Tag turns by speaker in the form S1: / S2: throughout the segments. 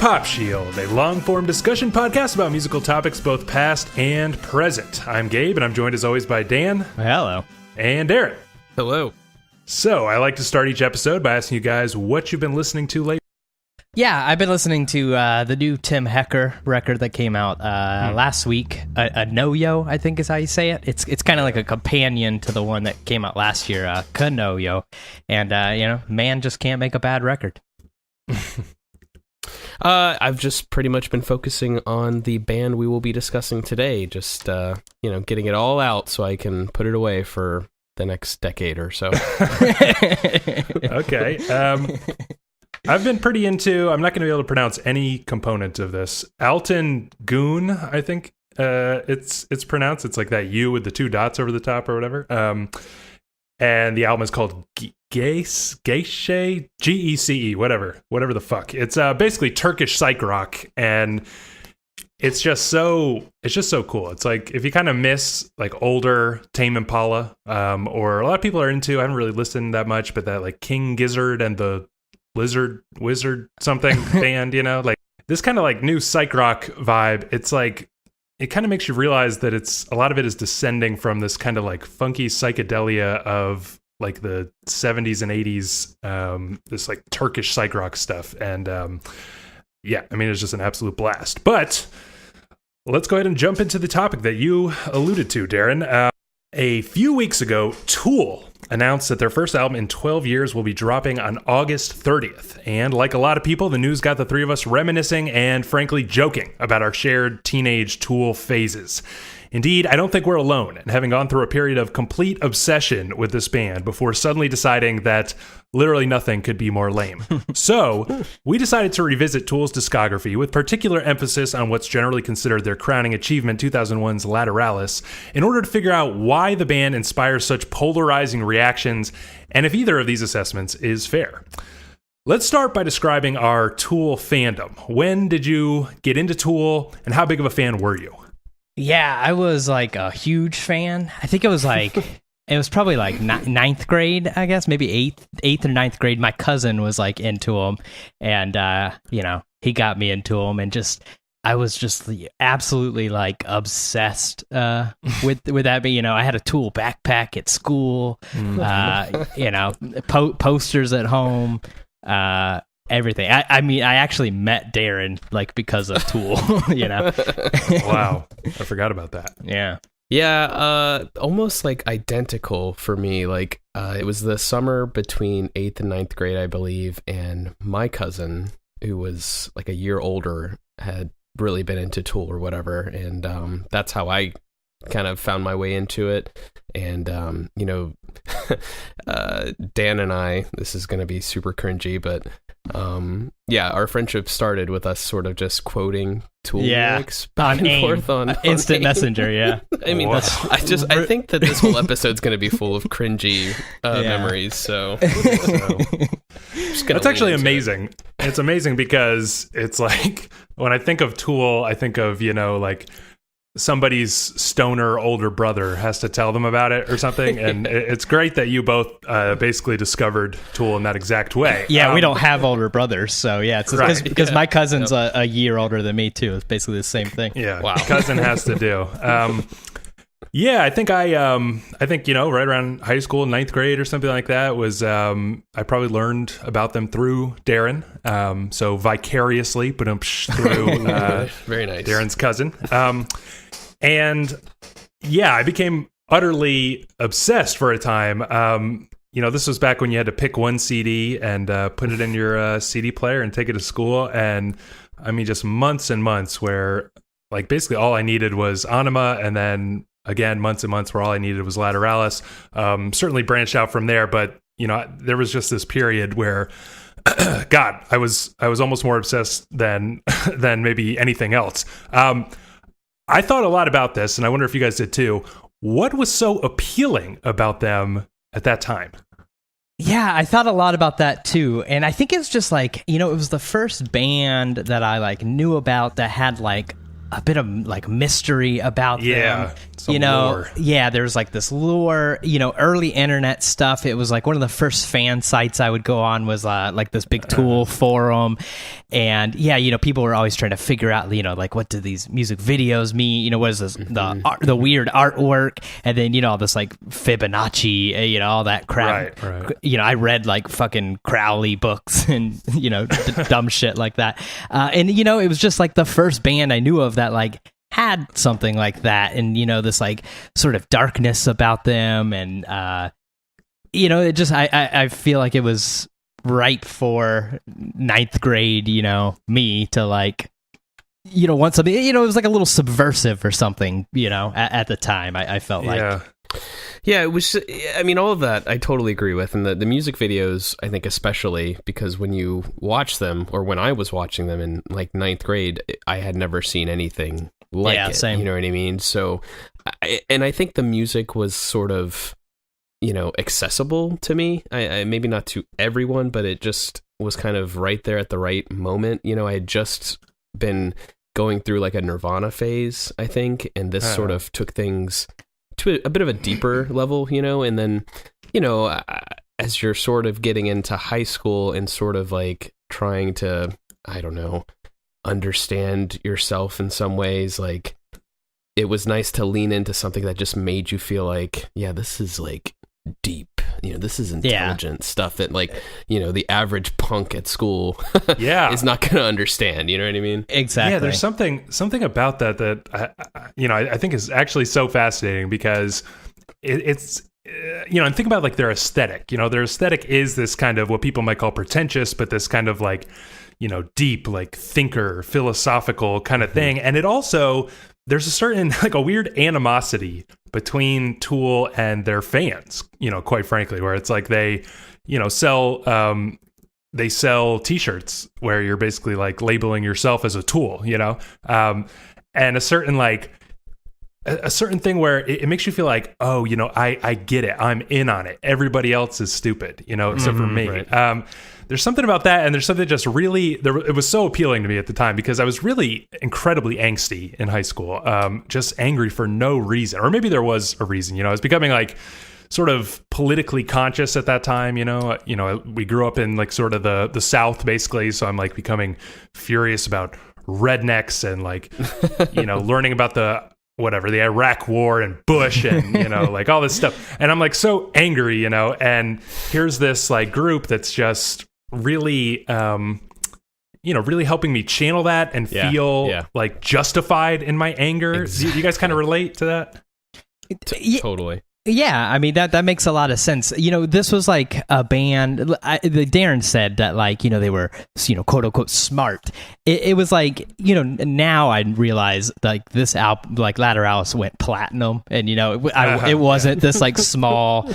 S1: Pop Shield, a long-form discussion podcast about musical topics both past and present. I'm Gabe, and I'm joined as always by Dan.
S2: Hello.
S1: And Darren.
S3: Hello.
S1: So, I like to start each episode by asking you guys what you've been listening to lately.
S2: Yeah, I've been listening to the new Tim Hecker record that came out last week. A No-Yo, I think is how you say it. It's kind of like a companion to the one that came out last year, Ka-No-Yo. And, man just can't make a bad record.
S3: I've just pretty much been focusing on the band we will be discussing today, just, getting it all out so I can put it away for the next decade or so.
S1: Okay. I've been pretty into, I'm not going to be able to pronounce any component of this. Alton Goon, I think it's pronounced. It's like that U with the two dots over the top or whatever. And the album is called Gece, Gece, whatever the fuck. It's basically Turkish psych rock, and it's just so cool. It's like if you kind of miss like older Tame Impala, or a lot of people are into, I haven't really listened that much, but that like King Gizzard and the Lizard Wizard something band, like this kind of like new psych rock vibe. It's like it kind of makes you realize that a lot of it is descending from this kind of like funky psychedelia of like the 70s and 80s, this like Turkish psych rock stuff. And it's just an absolute blast. But let's go ahead and jump into the topic that you alluded to, Darren. A few weeks ago, Tool announced that their first album in 12 years will be dropping on August 30th. And like a lot of people, the news got the three of us reminiscing and frankly joking about our shared teenage Tool phases. Indeed, I don't think we're alone in having gone through a period of complete obsession with this band before suddenly deciding that literally nothing could be more lame. So, we decided to revisit Tool's discography with particular emphasis on what's generally considered their crowning achievement, 2001's Lateralus, in order to figure out why the band inspires such polarizing reactions and if either of these assessments is fair. Let's start by describing our Tool fandom. When did you get into Tool, and how big of a fan were you?
S2: Yeah, I was like a huge fan. I think it was like, it was probably like ninth grade, I guess, maybe eighth or ninth grade. My cousin was like into them, and, he got me into them, and I was just absolutely like obsessed with that. But, I had a Tool backpack at school, posters at home, everything. I mean, I actually met Darren like because of Tool,
S1: Wow, I forgot about that.
S2: Yeah.
S3: Yeah, almost like identical for me. Like, it was the summer between 8th and ninth grade, I believe, and my cousin, who was like a year older, had really been into Tool or whatever, and that's how I kind of found my way into it. And Dan and I, this is going to be super cringy, but our friendship started with us sort of just quoting Tool lyrics back and forth on
S2: instant messenger. Yeah.
S3: I mean, I think that this whole episode's going to be full of cringy memories. So
S1: that's actually amazing. It's amazing because it's like when I think of Tool, I think of, like somebody's stoner older brother has to tell them about it or something. And it's great that you both basically discovered Tool in that exact way.
S2: Yeah, we don't have older brothers, so yeah, it's
S1: right.
S2: because my cousin's a year older than me too. It's basically the same thing.
S1: Yeah, wow. Cousin has to do. Yeah, I think right around high school, ninth grade or something like that was, I probably learned about them through Darren. So vicariously, but through
S3: very nice
S1: Darren's cousin. And yeah, I became utterly obsessed for a time. This was back when you had to pick one CD and put it in your CD player and take it to school. And I mean, just months and months where like basically all I needed was Anima, and then again, months and months where all I needed was Lateralus. Certainly branched out from there, but there was just this period where, God, I was almost more obsessed than maybe anything else. I thought a lot about this, and I wonder if you guys did too. What was so appealing about them at that time?
S2: Yeah, I thought a lot about that too. And I think it's just like, it was the first band that I like knew about that had like a bit of like mystery about them.
S1: Some lore.
S2: There's like this lore, early internet stuff. It was like one of the first fan sites I would go on was like this big Tool forum. And people were always trying to figure out, like what do these music videos mean? What is this, the weird artwork? And then, all this like Fibonacci, all that crap.
S1: Right.
S2: I read like fucking Crowley books and, dumb shit like that. And, it was just like the first band I knew of that like had something like that, and this like sort of darkness about them, and it just I feel like it was ripe for ninth grade me to like want something, it was like a little subversive or something at the time. I felt like
S3: it was, I mean, all of that I totally agree with, and the music videos, I think especially because when you watch them, or when I was watching them in like ninth grade, I had never seen anything like it.
S2: Same.
S3: You know what I mean? So, I think the music was sort of, accessible to me. I maybe not to everyone, but it just was kind of right there at the right moment. I had just been going through like a Nirvana phase, I think, and this sort of took things to a bit of a deeper level, and then, as you're sort of getting into high school and sort of like trying to, I don't know, understand yourself in some ways, like it was nice to lean into something that just made you feel like, this is like deep, this is intelligent stuff that like, the average punk at school is not going to understand, you know what I mean?
S2: Exactly.
S1: Yeah, there's something about that I think is actually so fascinating, because it's and think about like their aesthetic. Their aesthetic is this kind of what people might call pretentious, but this kind of like deep, like thinker, philosophical kind of thing. And it also, there's a certain, like a weird animosity between Tool and their fans, quite frankly, where it's like they, sell t-shirts where you're basically like labeling yourself as a Tool, and a certain like, a certain thing where it makes you feel like, oh, I get it. I'm in on it. Everybody else is stupid, except for me. Right. There's something about that, and there's something just really, it was so appealing to me at the time, because I was really incredibly angsty in high school, just angry for no reason, or maybe there was a reason. I was becoming like sort of politically conscious at that time. We grew up in like sort of the South basically, so I'm like becoming furious about rednecks and like learning about the Iraq War and Bush and, like all this stuff. And I'm like so angry, and here's this like group that's just really, really helping me channel that and feel like justified in my anger. Exactly. You guys kind of relate to that?
S3: Totally.
S2: Yeah, I mean that makes a lot of sense. This was like a band. Darren said that like they were quote unquote smart. It was like now I realize like this album, like Lateralus, went platinum, and it wasn't this like small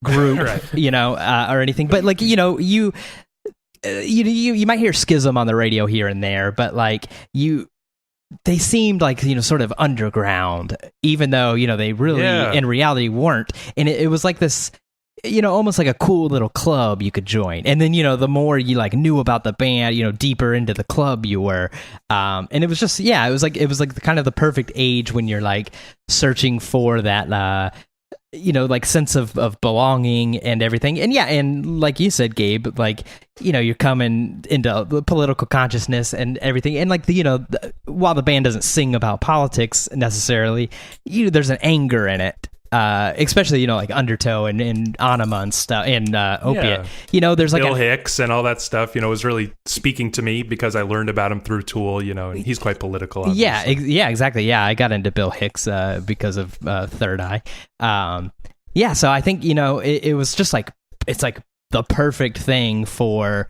S2: group, or anything. But like you might hear Schism on the radio here and there, but like they seemed like sort of underground, even though they really in reality weren't. And it was like this almost like a cool little club you could join. And then the more you like knew about the band, deeper into the club you were. And it was just it was like the kind of the perfect age when you're like searching for that like sense of belonging and everything. And and like you said, Gabe, like you're coming into political consciousness and everything, and like while the band doesn't sing about politics necessarily, there's an anger in it, especially like Undertow and Anima and stuff, and Opiate. There's like
S1: Bill Hicks and all that stuff was really speaking to me because I learned about him through Tool, and he's quite political, obviously.
S2: Exactly. I got into Bill Hicks because of Third Eye. So I think it was just like, it's like the perfect thing for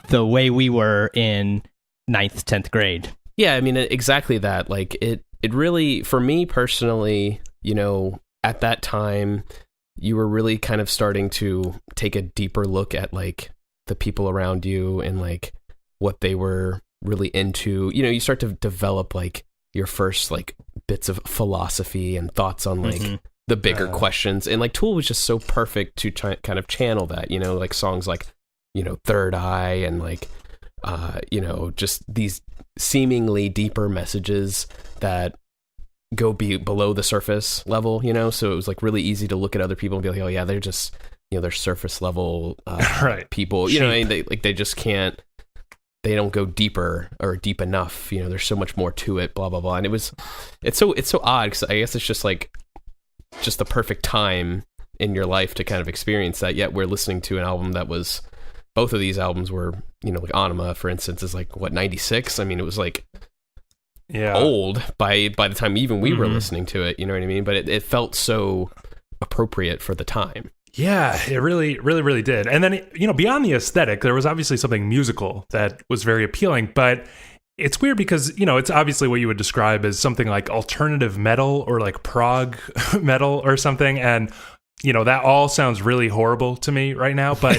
S2: the way we were in 9th, 10th grade.
S3: Yeah, I mean, exactly that. Like it really, for me personally, at that time, you were really kind of starting to take a deeper look at like the people around you and like what they were really into. You start to develop like your first like bits of philosophy and thoughts on like the bigger questions. And like Tool was just so perfect to kind of channel that, like songs like, Third Eye and like, just these seemingly deeper messages that go below the surface level, so it was like really easy to look at other people and be like, oh yeah, they're just, they're surface level
S1: right.
S3: people, they just can't, they don't go deeper or deep enough, there's so much more to it, blah, blah, blah. And it's so odd, because I guess it's just the perfect time in your life to kind of experience that, yet we're listening to an album that was, both of these albums were, like Anima, for instance, is like, what, 96? I mean, it was like old by the time even we were listening to it, you know what I mean? But it felt so appropriate for the time.
S1: Yeah, it really, really, really did. And then, beyond the aesthetic, there was obviously something musical that was very appealing, but it's weird because, it's obviously what you would describe as something like alternative metal or like prog metal or something. And, that all sounds really horrible to me right now. But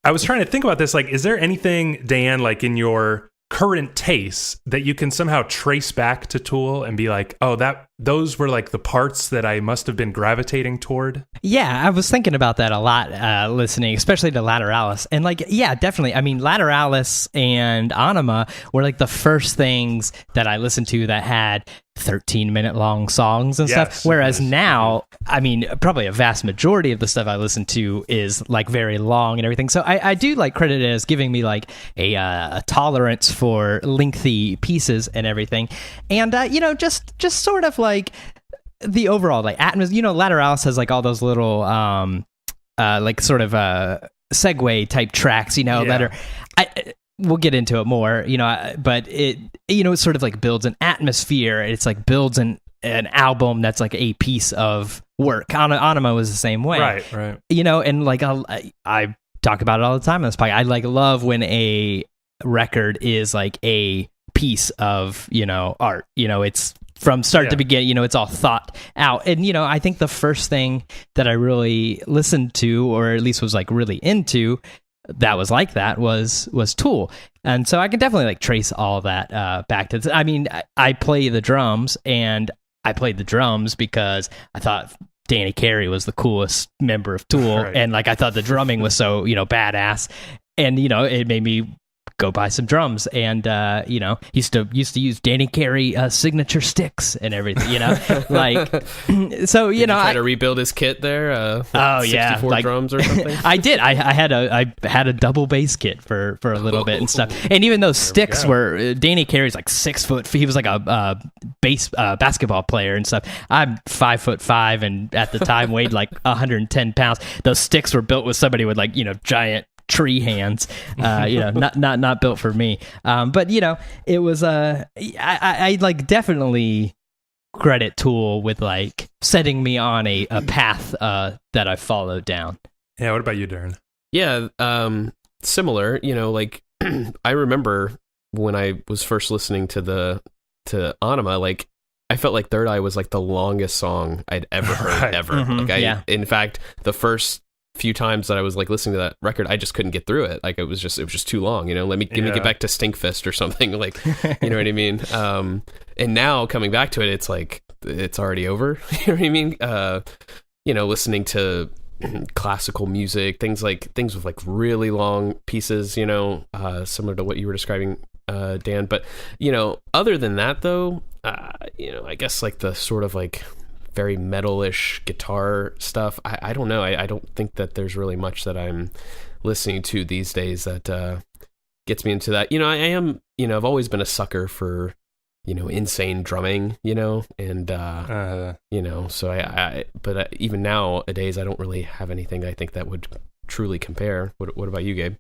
S1: I was trying to think about this, like, is there anything, Dan, like in your current tastes that you can somehow trace back to Tool and be like, oh, those were like the parts that I must have been gravitating toward?
S2: Yeah, I was thinking about that a lot listening, especially to Lateralus. And like, yeah, definitely. I mean, Lateralus and Anima were like the first things that I listened to that had 13-minute long songs and stuff. Whereas now, I mean, probably a vast majority of the stuff I listen to is like very long and everything. So I do like credit it as giving me like a tolerance for lengthy pieces and everything. And, just sort of like the overall like atmosphere. Lateralus has like all those little like sort of segue type tracks, that are we'll get into it more, but it it sort of like builds an atmosphere. It's like builds an album that's like a piece of work. Anima was the same way,
S1: right.
S2: And like I talk about it all the time on this podcast. I like love when a record is like a piece of art. It's from start to begin, it's all thought out. And, I think the first thing that I really listened to, or at least was like really into, that was like that was Tool. And so I can definitely like trace all that back to, I mean, I play the drums, and I played the drums because I thought Danny Carey was the coolest member of Tool.
S1: Right.
S2: And like, I thought the drumming was so, badass. And, it made me go buy some drums, and used to use Danny Carey signature sticks and everything, like, so
S3: Did you try to rebuild his kit there. 64
S2: like,
S3: drums or something.
S2: I did. I had a double bass kit for a little bit and stuff. And even those sticks were, Danny Carey's like 6 foot. He was like a basketball player and stuff. I'm 5'5", and at the time weighed like 110 pounds. Those sticks were built with somebody with like giant tree hands, not built for me. But it was I like definitely credit Tool with like setting me on a path that I followed down.
S1: Yeah. What about you, Darren?
S3: Yeah. Similar, like I remember when I was first listening to Anima, like I felt like Third Eye was like the longest song I'd ever heard ever.
S2: Mm-hmm,
S3: In fact, the first few times that I was like listening to that record, I just couldn't get through it. Like it was just too long, let me get back to Stinkfist or something, like, you know what I mean? And now coming back to it, it's like, it's already over. You know what I mean? Listening to classical music, things with like really long pieces, similar to what you were describing, Dan. But, other than that though, I guess like the sort of like very metal-ish guitar stuff, I don't know. I don't think that there's really much that I'm listening to these days that gets me into that. I am, I've always been a sucker for, insane drumming, and, so but even nowadays, I don't really have anything I think that would truly compare. What about you, Gabe?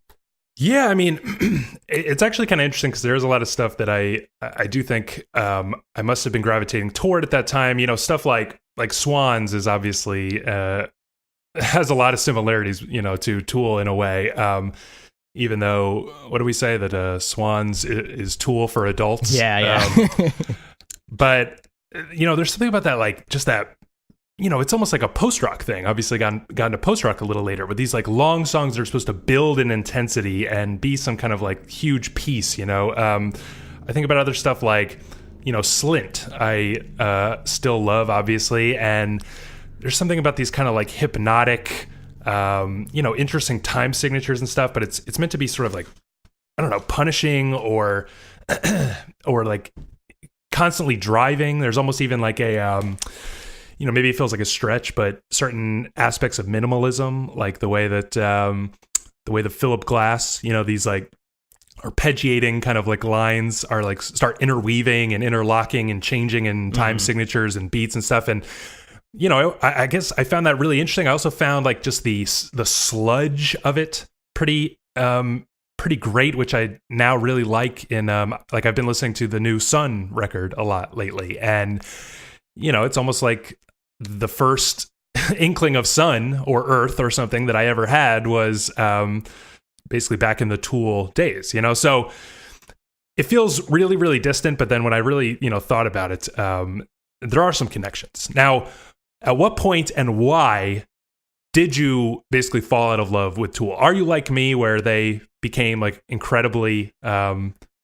S1: Yeah, I mean, it's actually kind of interesting because there's a lot of stuff that I do think I must have been gravitating toward at that time. Stuff like Swans is obviously has a lot of similarities, to Tool in a way. Even though, what do we say, that Swans is Tool for adults?
S2: Yeah.
S1: But there's something about that, like just that. It's almost like a post-rock thing. Obviously gone to post-rock a little later, with these like long songs that are supposed to build in intensity and be some kind of like huge piece, I think about other stuff like, Slint. I still love, obviously, and there's something about these kind of like hypnotic, interesting time signatures and stuff, but it's meant to be sort of like I don't know, punishing or or like constantly driving. There's almost even like a maybe it feels like a stretch, but certain aspects of minimalism, like the way that Philip Glass, these like arpeggiating kind of like lines are like start interweaving and interlocking and changing in time signatures and beats and stuff. And I guess I found that really interesting. I also found like just the sludge of it pretty great, which I now really like in like I've been listening to the new Sun record a lot lately, and it's almost like the first inkling of Sun or Earth or something that I ever had was basically back in the Tool days, so it feels really, really distant. But then when I really, thought about it, there are some connections. Now, at what point and why did you basically fall out of love with Tool? Are you like me where they became like incredibly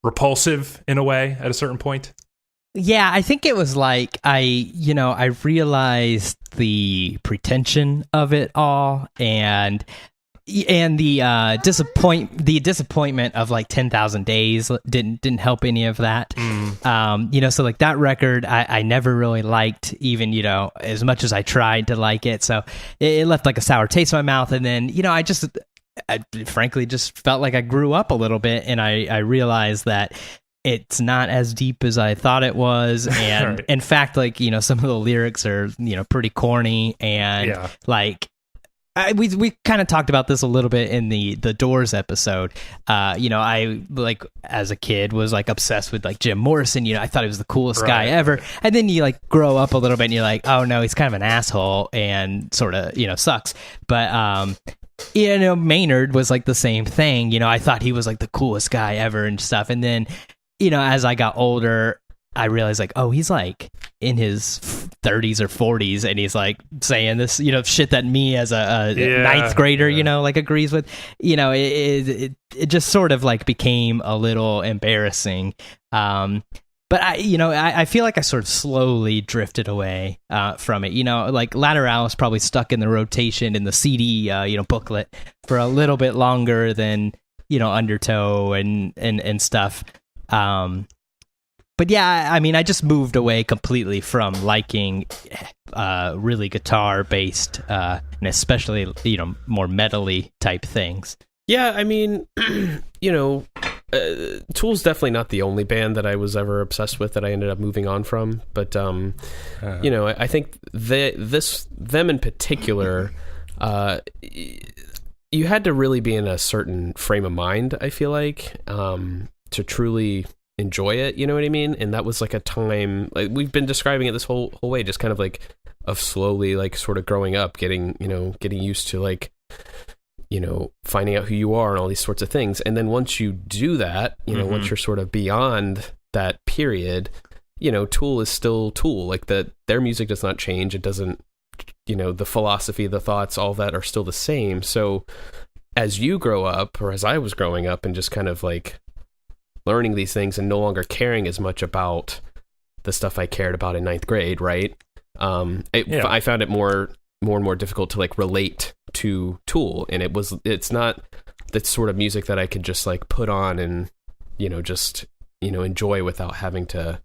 S1: repulsive in a way at a certain point?
S2: Yeah, I think it was like I realized the pretension of it all, and the disappointment of like 10,000 Days didn't help any of that. So like that record I never really liked, even as much as I tried to like it. So it left like a sour taste in my mouth, and then I frankly just felt like I grew up a little bit, and I realized that it's not as deep as I thought it was, and right. In fact, like some of the lyrics are pretty corny, and like we kind of talked about this a little bit in the Doors episode. I like as a kid was like obsessed with like Jim Morrison. I thought he was the coolest guy ever, and then you like grow up a little bit, and you're like, oh no, he's kind of an asshole and sort of sucks. But Maynard was like the same thing. I thought he was like the coolest guy ever and stuff, and then as I got older, I realized like, oh, he's like in his 30s or 40s, and he's like saying this, shit that me as a ninth grader, like agrees with. It just sort of like became a little embarrassing. But I feel like I sort of slowly drifted away from it. Like Lateralus probably stuck in the rotation in the CD, booklet for a little bit longer than Undertow and stuff. But yeah, I mean, I just moved away completely from liking really guitar-based and especially, more metal-y type things.
S3: Yeah, I mean, Tool's definitely not the only band that I was ever obsessed with that I ended up moving on from. But, I think them in particular, you had to really be in a certain frame of mind, I feel like, to truly enjoy it, you know what I mean? And that was like a time, like we've been describing it this whole way, just kind of like of slowly like sort of growing up, getting used to like, finding out who you are and all these sorts of things. And then once you do that, once you're sort of beyond that period, Tool is still Tool. Like their music does not change. It doesn't, the philosophy, the thoughts, all that are still the same. So as you grow up, or as I was growing up and just kind of like learning these things and no longer caring as much about the stuff I cared about in ninth grade, right? I found it more and more difficult to like relate to Tool, and it's not that sort of music that I could just like put on and just enjoy without having to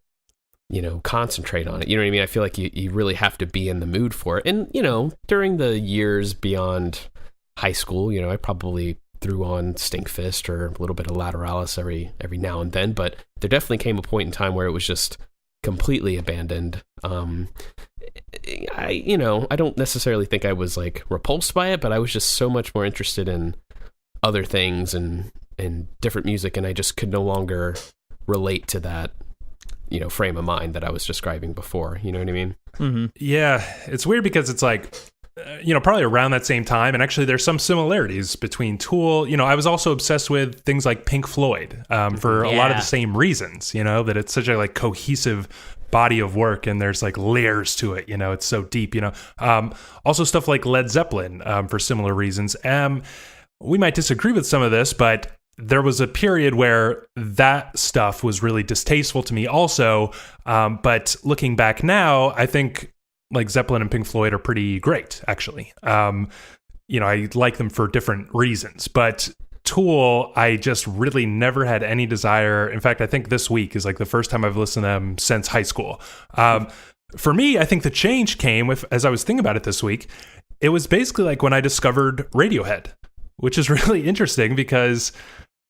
S3: concentrate on it. You know what I mean? I feel like you really have to be in the mood for it. And during the years beyond high school, I probably threw on Stinkfist or a little bit of Lateralus every now and then, but there definitely came a point in time where it was just completely abandoned. I don't necessarily think I was like repulsed by it, but I was just so much more interested in other things and different music, and I just could no longer relate to that frame of mind that I was describing before. You know what I mean?
S2: Mm-hmm.
S1: Yeah, it's weird because it's like probably around that same time, and actually there's some similarities between Tool. I was also obsessed with things like Pink Floyd for a lot of the same reasons, that it's such a like cohesive body of work, and there's like layers to it, it's so deep, also stuff like Led Zeppelin for similar reasons. We might disagree with some of this, but there was a period where that stuff was really distasteful to me also, but looking back now, I think like Zeppelin and Pink Floyd are pretty great, actually. I like them for different reasons, but Tool, I just really never had any desire. In fact, I think this week is like the first time I've listened to them since high school. For me, I think the change came as I was thinking about it this week. It was basically like when I discovered Radiohead, which is really interesting because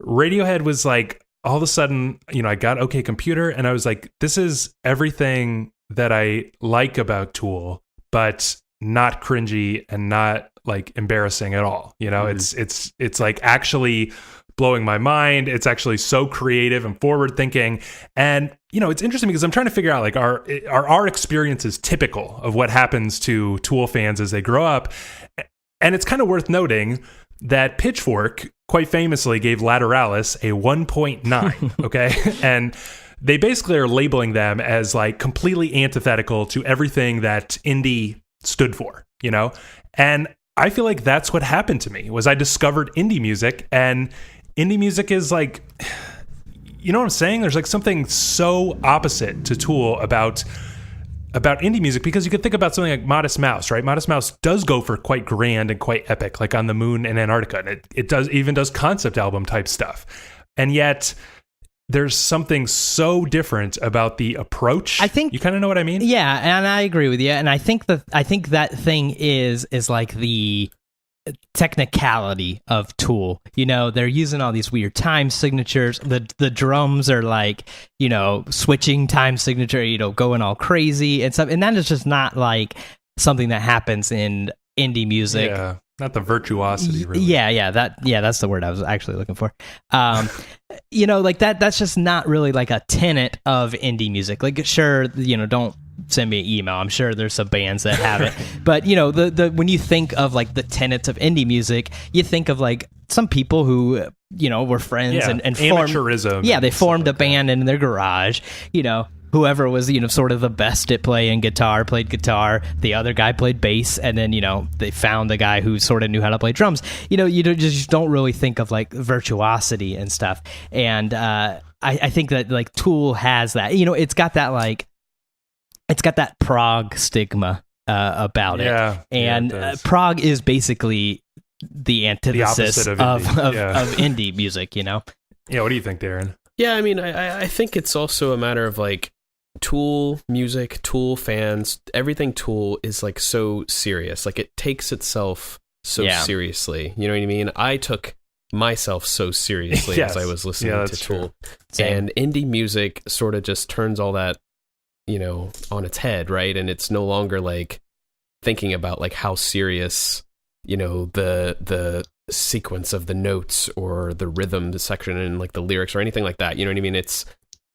S1: Radiohead was like, all of a sudden, I got OK Computer and I was like, this is everything that I like about Tool, but not cringy and not like embarrassing at all. It's like actually blowing my mind. It's actually so creative and forward thinking. And, it's interesting because I'm trying to figure out like, are our experiences typical of what happens to Tool fans as they grow up? And it's kind of worth noting that Pitchfork quite famously gave Lateralus a 1.9. Okay. And they basically are labeling them as like completely antithetical to everything that indie stood for, And I feel like that's what happened to me was I discovered indie music, and indie music is like, you know what I'm saying? There's like something so opposite to Tool about indie music, because you could think about something like Modest Mouse, right? Modest Mouse does go for quite grand and quite epic, like On the Moon and Antarctica. And it does concept album type stuff. And yet there's something so different about the approach. I think you kind of know what I mean?
S2: Yeah, and I agree with you. And I think that thing is like the technicality of Tool. They're using all these weird time signatures. The drums are like, switching time signature, going all crazy and stuff. And that is just not like something that happens in indie music.
S1: Yeah. Not the virtuosity, really.
S2: Yeah, that's the word I was actually looking for. Like that's just not really like a tenet of indie music. Like, sure, don't send me an email. I'm sure there's some bands that have it. But, the when you think of like the tenets of indie music, you think of like some people who, were friends and
S1: amateurism.
S2: They formed a band in their garage, Whoever was, sort of the best at playing guitar, played guitar. The other guy played bass, and then, they found the guy who sort of knew how to play drums. You just don't really think of like virtuosity and stuff. And I think that like Tool has that. It's got that prog stigma about it. And prog is basically the antithesis of indie music.
S1: Yeah. What do you think, Darren?
S3: Yeah, I mean, I think it's also a matter of like Tool music, Tool fans, everything Tool is like so serious. Like it takes itself so seriously. You know what I mean? I took myself so seriously as I was listening to Tool. And indie music sort of just turns all that, on its head, right? And it's no longer like thinking about like how serious, the sequence of the notes or the rhythm, the section and like the lyrics or anything like that. You know what I mean?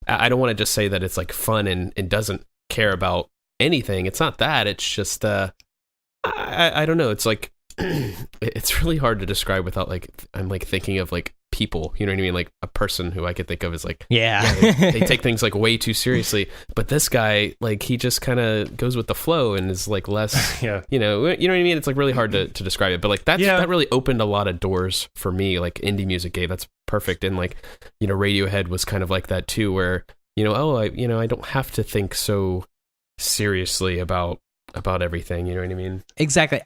S3: I don't want to just say that it's like fun and doesn't care about anything. It's not that. It's just, I don't know. It's like, it's really hard to describe without like, I'm like thinking of like people, you know what I mean? Like a person who I could think of as like, they take things like way too seriously, but this guy, like he just kind of goes with the flow and is like less, you know what I mean? It's like really hard to describe it, but like that really opened a lot of doors for me, like indie music gave, that's perfect. And like, Radiohead was kind of like that too, where, I don't have to think so seriously about everything, you know what I mean?
S2: Exactly.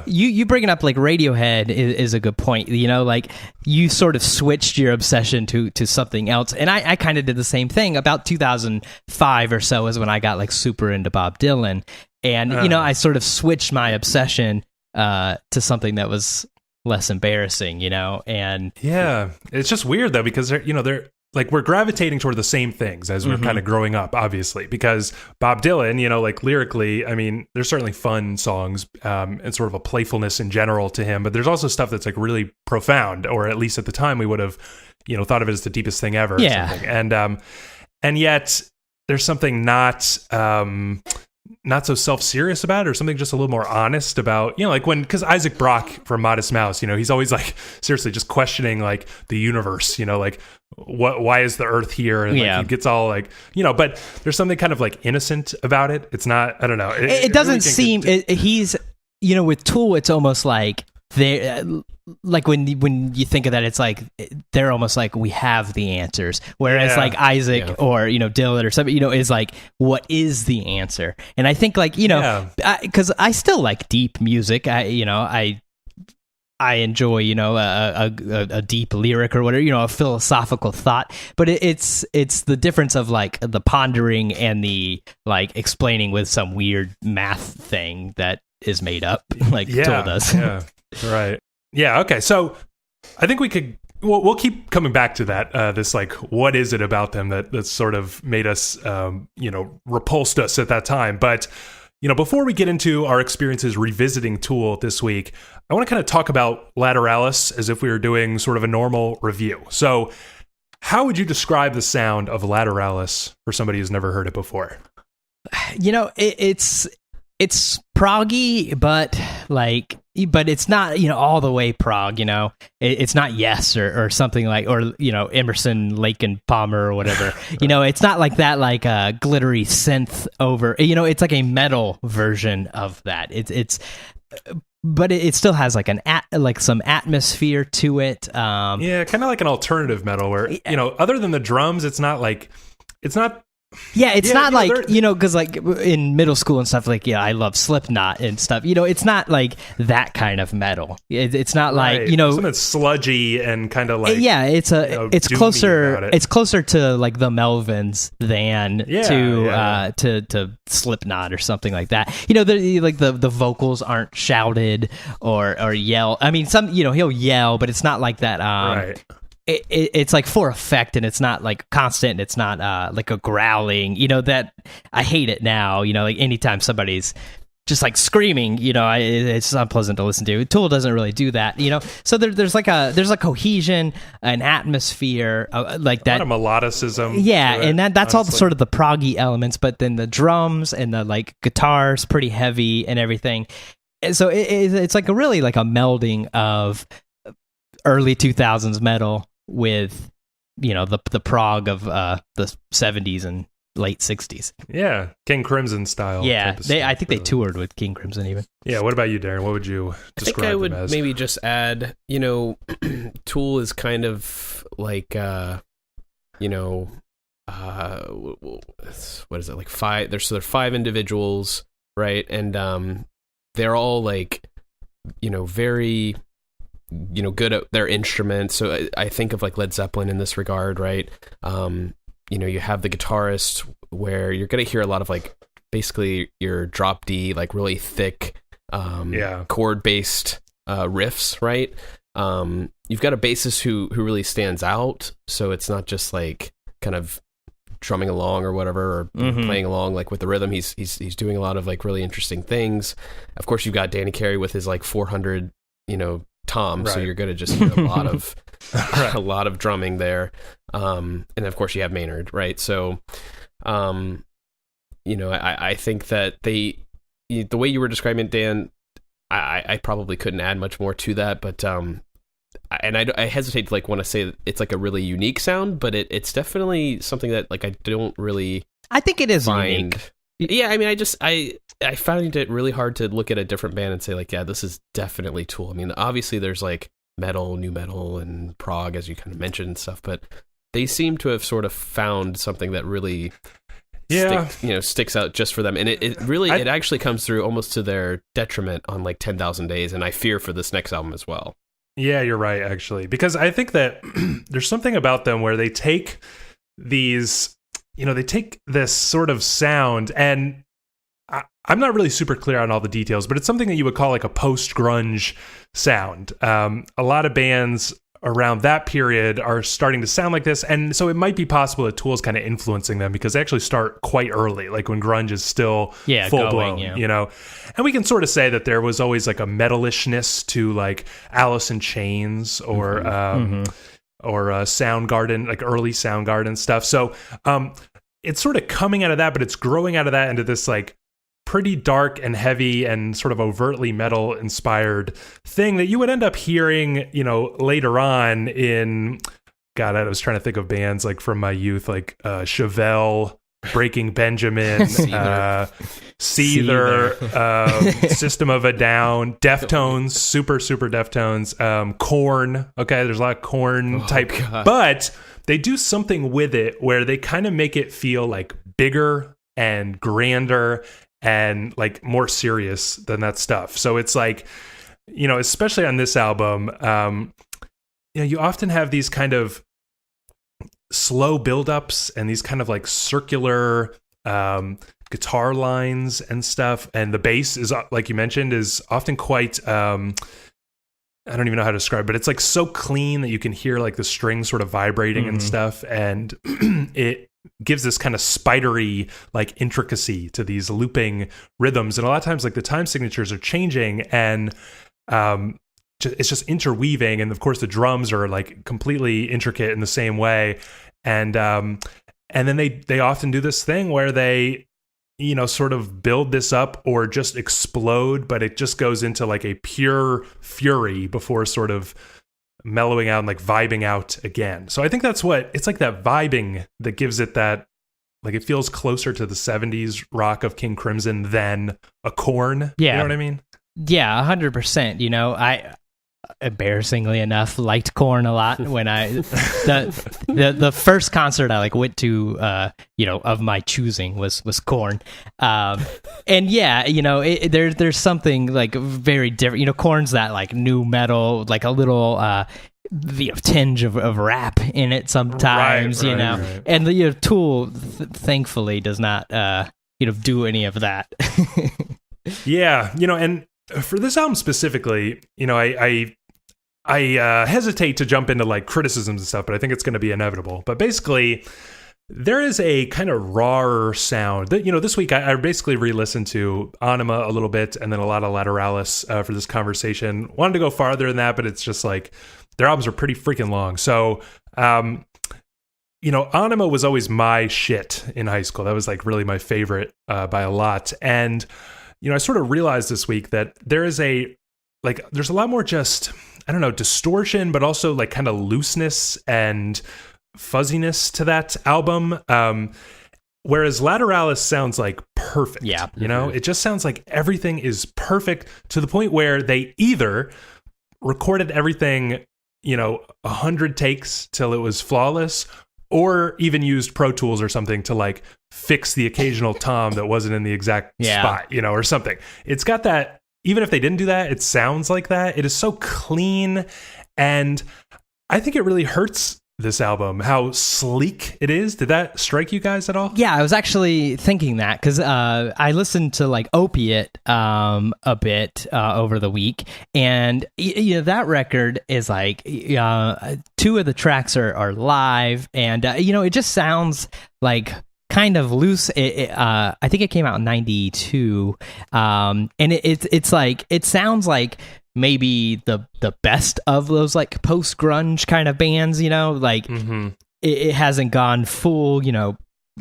S2: You bringing up like Radiohead is a good point. Like you sort of switched your obsession to something else, and I kind of did the same thing. About 2005 or so is when I got like super into Bob Dylan, and I sort of switched my obsession to something that was less embarrassing, and
S1: it's just weird though, because they're like we're gravitating toward the same things as we're kind of growing up, obviously, because Bob Dylan, like lyrically, I mean, there's certainly fun songs and sort of a playfulness in general to him, but there's also stuff that's like really profound, or at least at the time we would have, thought of it as the deepest thing ever.
S2: Yeah.
S1: Or something. And yet there's something not so self-serious about it, or something just a little more honest about, like because Isaac Brock from Modest Mouse, he's always like seriously just questioning like the universe, like why is the earth here? And like, he gets all like, but there's something kind of like innocent about it. It's not, I don't know.
S2: It doesn't seem, he's, with Tool, it's almost like they like when you think of that, it's like they're almost like we have the answers, whereas like Isaac or Dylan or something is like what is the answer. And I think like because I still like deep music. I I enjoy, a deep lyric or whatever, a philosophical thought. But it's the difference of like the pondering and the like explaining with some weird math thing that is made up, like Tool does.
S1: Yeah, right. Yeah. Okay. So I think we'll keep coming back to that. This like, what is it about them that sort of made us, repulsed us at that time? But before we get into our experiences revisiting Tool this week, I want to kind of talk about Lateralus as if we were doing sort of a normal review. So how would you describe the sound of Lateralus for somebody who's never heard it before?
S2: It's proggy, but it's not, all the way prog, it's not Yes or something like, or, Emerson, Lake and Palmer or whatever, it's not like that, like a glittery synth over, it's like a metal version of that. But it still has like some atmosphere to it.
S1: Yeah, kind of like an alternative metal where, other than the drums, it's not.
S2: Yeah, it's not like, because like in middle school and stuff, like, I love Slipknot and stuff. It's not like that kind of metal. It's not like,
S1: something that's sludgy and kind of like,
S2: it's closer. It's closer to like the Melvins than to Slipknot or something like that. The vocals aren't shouted or yell. I mean, he'll yell, but it's not like that. Right. It's like for effect, and it's not like constant, and it's not like a growling, that I hate it now, like anytime somebody's just like screaming, it's unpleasant to listen to. Tool doesn't really do that, so there's a cohesion, an atmosphere, like that.
S1: A lot of melodicism.
S2: Yeah, and that's all the sort of the proggy elements, but then the drums and the like guitars pretty heavy and everything. And so it's like a really like a melding of early 2000s metal with the prog of the 70s and late 60s.
S1: Yeah, King Crimson style.
S2: Yeah, I think they toured with King Crimson even.
S1: Yeah, what about you, Darren? What would you describe them as?
S3: I think I would maybe just add, Tool is kind of like what is it, like five? There are 5 individuals, right? And they're all like very good at their instruments. So I think of like Led Zeppelin in this regard, right? You have the guitarist where you're going to hear a lot of like basically your drop D, like really thick chord based riffs, right? You've got a bassist who really stands out. So it's not just like kind of drumming along or whatever, or playing along like with the rhythm. He's doing a lot of like really interesting things. Of course, you've got Danny Carey with his like 400, tom, so you're going to just hear a lot of a lot of drumming there, and of course you have Maynard, right? So I think that the way you were describing it, Dan, I probably couldn't add much more to that, but I hesitate to like want to say that it's like a really unique sound, but it's definitely something that like I don't really
S2: think it is
S3: find
S2: unique.
S3: Yeah, I mean, I found it really hard to look at a different band and say like, yeah, this is definitely Tool. I mean, obviously there's like metal, new metal, and prog, as you kind of mentioned and stuff, but they seem to have sort of found something that really sticks out just for them. And it actually comes through almost to their detriment on like 10,000 Days, and I fear for this next album as well.
S1: Yeah, you're right, actually, because I think that there's something about them where they take these... they take this sort of sound, and I'm not really super clear on all the details, but it's something that you would call like a post-grunge sound. A lot of bands around that period are starting to sound like this, and so it might be possible that Tool's kind of influencing them because they actually start quite early, like when grunge is still full-blown, And we can sort of say that there was always like a metalishness to like Alice in Chains or... or Soundgarden, like early Soundgarden stuff. So it's sort of coming out of that, but it's growing out of that into this like pretty dark and heavy and sort of overtly metal inspired thing that you would end up hearing, later on in, God, I was trying to think of bands like from my youth, like Chevelle, Breaking Benjamin, Seether, System of a Down, Deftones, super Deftones, Korn. Okay, there's a lot of Korn type, but they do something with it where they kind of make it feel like bigger and grander and like more serious than that stuff. So it's like especially on this album, you often have these kind of slow buildups and these kind of like circular guitar lines and stuff. And the bass is, like you mentioned, is often quite, I don't even know how to describe it, but it's like so clean that you can hear like the strings sort of vibrating and stuff. And it gives this kind of spidery like intricacy to these looping rhythms. And a lot of times like the time signatures are changing and it's just interweaving. And of course the drums are like completely intricate in the same way. And then they often do this thing where they, sort of build this up or just explode, but it just goes into like a pure fury before sort of mellowing out and like vibing out again. So I think that's it's like that vibing that gives it that, like it feels closer to the 70s rock of King Crimson than a Korn.
S2: Yeah.
S1: You know what I mean?
S2: Yeah, 100%. I embarrassingly enough liked Korn a lot when the first concert I like went to of my choosing was Korn, and yeah, there's something like very different. Korn's that like new metal, like a little tinge of rap in it sometimes,
S1: right.
S2: And the Tool thankfully does not do any of that.
S1: Yeah, and for this album specifically, I hesitate to jump into like criticisms and stuff, but I think it's going to be inevitable. But basically, there is a kind of raw sound that, this week I basically re-listened to Anima a little bit and then a lot of Lateralus for this conversation. Wanted to go farther than that, but it's just like their albums are pretty freaking long. So, Anima was always my shit in high school. That was like really my favorite by a lot. And I sort of realized this week that there's a lot more just, I don't know, distortion, but also like kind of looseness and fuzziness to that album. Whereas Lateralus sounds like perfect.
S2: Yeah.
S1: It just sounds like everything is perfect to the point where they either recorded everything, 100 takes till it was flawless, or even used Pro Tools or something to like fix the occasional tom that wasn't in the exact spot, or something. It's got that, even if they didn't do that, it sounds like that. It is so clean. And I think it really hurts this album, how sleek it is. Did that strike you guys at all?
S2: Yeah, I was actually thinking that because I listened to like Opiate a bit over the week, and that record is like two of the tracks are live, and it just sounds like kind of loose. I think it came out in 92, and it's like it sounds like maybe the best of those like post grunge kind of bands, like it hasn't gone full,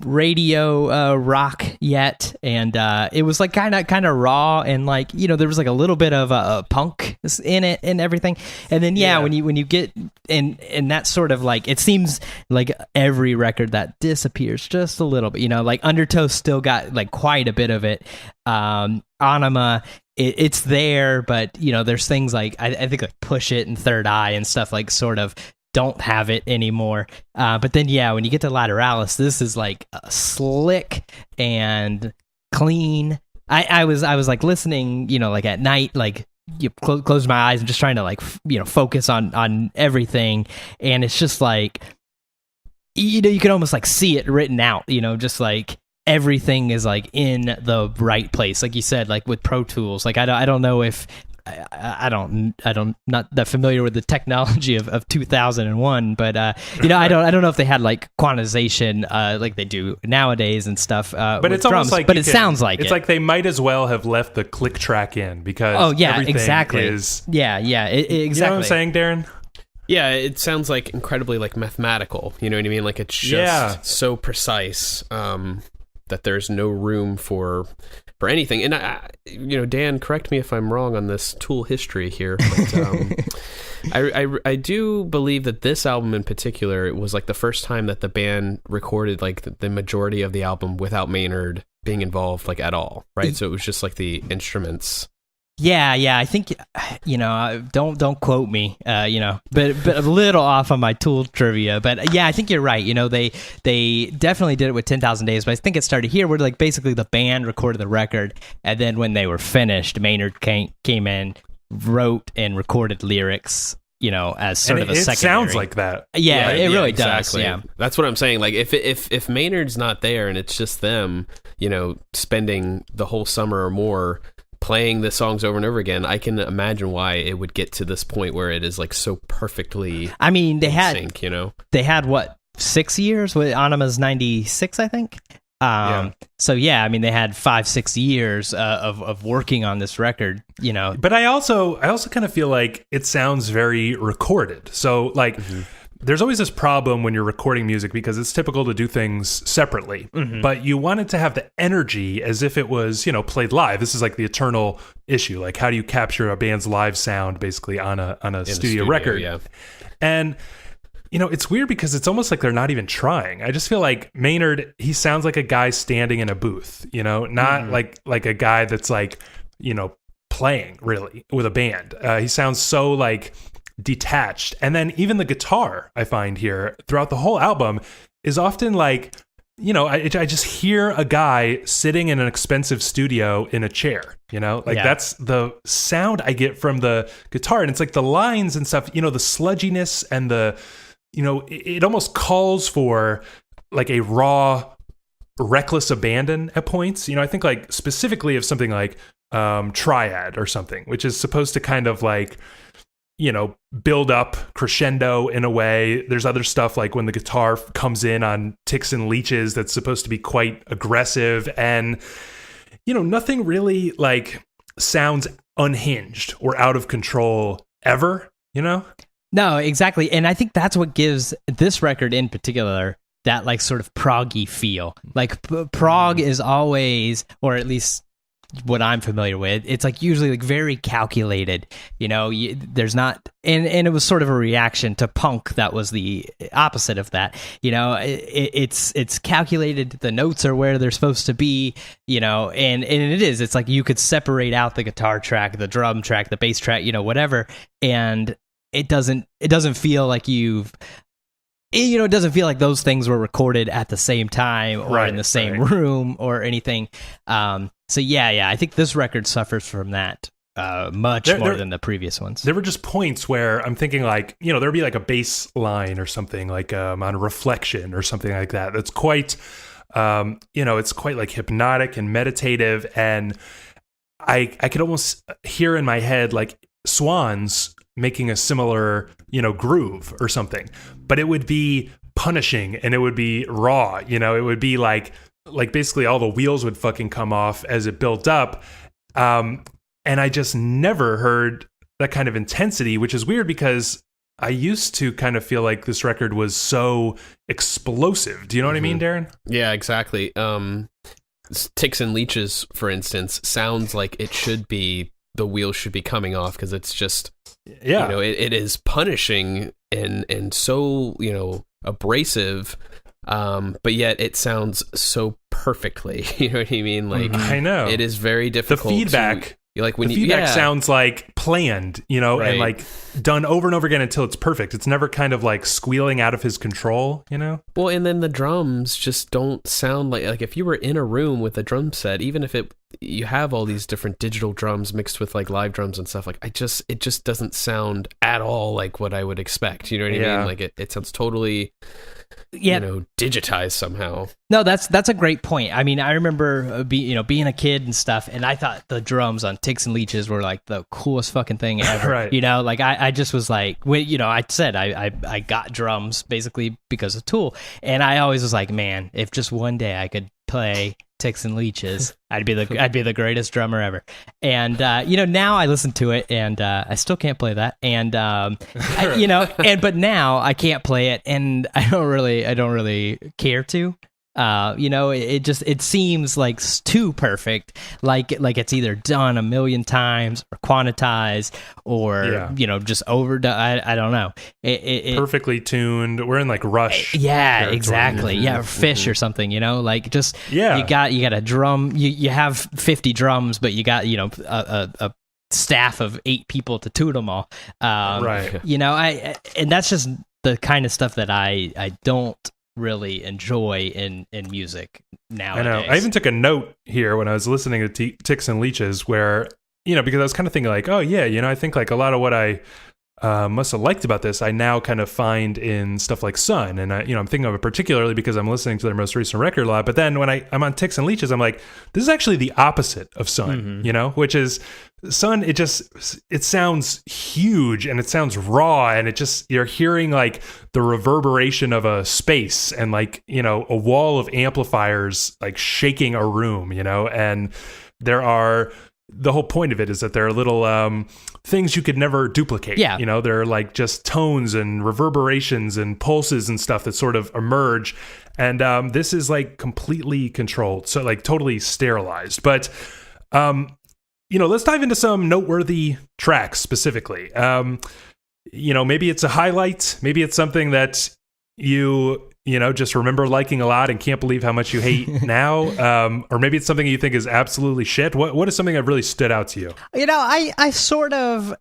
S2: radio rock yet, and it was like kind of raw, and like there was like a little bit of punk in it and everything, and then when you get in that sort of like, it seems like every record that disappears just a little bit, like Undertow still got like quite a bit of it. Anima, it's there, but there's things like I think like Push It and Third Eye and stuff like sort of don't have it anymore. But then when you get to Lateralus, this is like slick and clean. I was like listening, like at night, like you close my eyes and just trying to like focus on everything, and it's just like you can almost like see it written out, just like everything is like in the right place, like you said, like with Pro Tools. Like I don't know if I'm not that familiar with the technology of 2001, but I don't know if they had like quantization like they do nowadays and stuff.
S1: But it's
S2: drums,
S1: almost like
S2: it sounds like
S1: it's like they might as well have left the click track in, because
S2: exactly.
S1: Exactly.
S2: Exactly.
S1: You know what I'm saying, Darren?
S3: Yeah, it sounds like incredibly like mathematical. You know what I mean? Like it's just so precise that there's no room for anything. And Dan, correct me if I'm wrong on this Tool history here, but I do believe that this album in particular, it was like the first time that the band recorded like the majority of the album without Maynard being involved like at all, right? So it was just like the instruments.
S2: Yeah, I think don't quote me, but a little off on my Tool trivia, but yeah, I think you're right. They definitely did it with 10,000 Days, but I think it started here where like basically the band recorded the record, and then when they were finished, Maynard came in, wrote and recorded lyrics, as sort of a secondary.
S1: It sounds like that.
S2: Yeah,
S3: Right,
S2: it really
S3: exactly.
S2: does. Yeah,
S3: that's what I'm saying. Like if Maynard's not there and it's just them, spending the whole summer or more playing the songs over and over again, I can imagine why it would get to this point where it is like so perfectly.
S2: I mean, they
S3: in
S2: had
S3: sync,
S2: they had what 6 years with Anima's 96, I think. So yeah, I mean, they had 5-6 years of working on this record,
S1: But I also kind of feel like it sounds very recorded. So like. There's always this problem when you're recording music because it's typical to do things separately, but you want it to have the energy as if it was, played live. This is like the eternal issue. Like, how do you capture a band's live sound basically on a studio record? Yeah. And, it's weird because it's almost like they're not even trying. I just feel like Maynard, he sounds like a guy standing in a booth, not like a guy that's like, playing really with a band. He sounds so like detached. And then even the guitar I find here throughout the whole album is often like, I just hear a guy sitting in an expensive studio in a chair, that's the sound I get from the guitar. And it's like the lines and stuff, the sludginess and the, it almost calls for like a raw, reckless abandon at points. I think like specifically of something like Triad or something, which is supposed to kind of like, build up crescendo in a way. There's other stuff like when the guitar comes in on Ticks and Leeches that's supposed to be quite aggressive, and nothing really like sounds unhinged or out of control ever,
S2: No, exactly. And I think that's what gives this record in particular that like sort of proggy feel. Like prog is always, or at least what I'm familiar with, it's like usually like very calculated, there's not, and it was sort of a reaction to punk that was the opposite of that, it's calculated, the notes are where they're supposed to be, and it's like you could separate out the guitar track, the drum track, the bass track, whatever, and it doesn't feel like it doesn't feel like those things were recorded at the same time or in the same room or anything. So yeah, I think this record suffers from that much more than the previous ones.
S1: There were just points where I'm thinking like, there'd be like a bass line or something like on Reflection or something like that. That's quite, it's quite like hypnotic and meditative. And I could almost hear in my head like Swans making a similar, groove or something, but it would be punishing and it would be raw, it would be like basically all the wheels would fucking come off as it built up. And I just never heard that kind of intensity, which is weird because I used to kind of feel like this record was so explosive. Do you know what I mean, Darren?
S3: Yeah, exactly. Ticks and Leeches, for instance, sounds like it should be, the wheels should be coming off because it's just, it is punishing and so, abrasive, but yet it sounds so perfectly. You know what I mean? Like,
S1: I know
S3: it is very difficult.
S1: The feedback.
S3: Like when
S1: the feedback sounds like planned, and like done over and over again until it's perfect. It's never kind of like squealing out of his control, Well,
S3: and then the drums just don't sound like if you were in a room with a drum set, even if you have all these different digital drums mixed with like live drums and stuff, like it just doesn't sound at all like what I would expect. You know what I mean? Like it sounds totally digitized somehow.
S2: No, that's a great point. I mean, I remember being a kid and stuff, and I thought the drums on Ticks and Leeches were like the coolest fucking thing ever.
S1: Right.
S2: Like I just was like, I said I got drums basically because of Tool, and I always was like, man, if just one day I could play Ticks and Leeches, I'd be the greatest drummer ever. And now I listen to it and I still can't play that. And but now I can't play it, and I don't really care to. It seems like too perfect, like it's either done a million times or quantized or just overdone. I don't know. It
S1: perfectly tuned. We're in like Rush.
S2: Yeah, territory. Exactly. Yeah, Fish or something. Like just you got a drum. You have 50 drums, but you got a staff of 8 people to tune them all. Right. And that's just the kind of stuff that I don't really enjoy in music nowadays.
S1: I know. I even took a note here when I was listening to Ticks and Leeches where because I was kind of thinking like, oh yeah, I think like a lot of what I must have liked about this, I now kind of find in stuff like Sun, and I'm thinking of it particularly because I'm listening to their most recent record a lot. But then when I'm on Ticks and Leeches, I'm like, this is actually the opposite of Sun, which is Sun. It sounds huge and it sounds raw, and you're hearing like the reverberation of a space and like a wall of amplifiers like shaking a room, and there are. The whole point of it is that there are little things you could never duplicate.
S2: Yeah.
S1: There are like just tones and reverberations and pulses and stuff that sort of emerge. And this is like completely controlled. So like totally sterilized. But, let's dive into some noteworthy tracks specifically. Maybe it's a highlight. Maybe it's something that you just remember liking a lot and can't believe how much you hate now. Or maybe it's something you think is absolutely shit. What is something that really stood out to you?
S2: I sort of,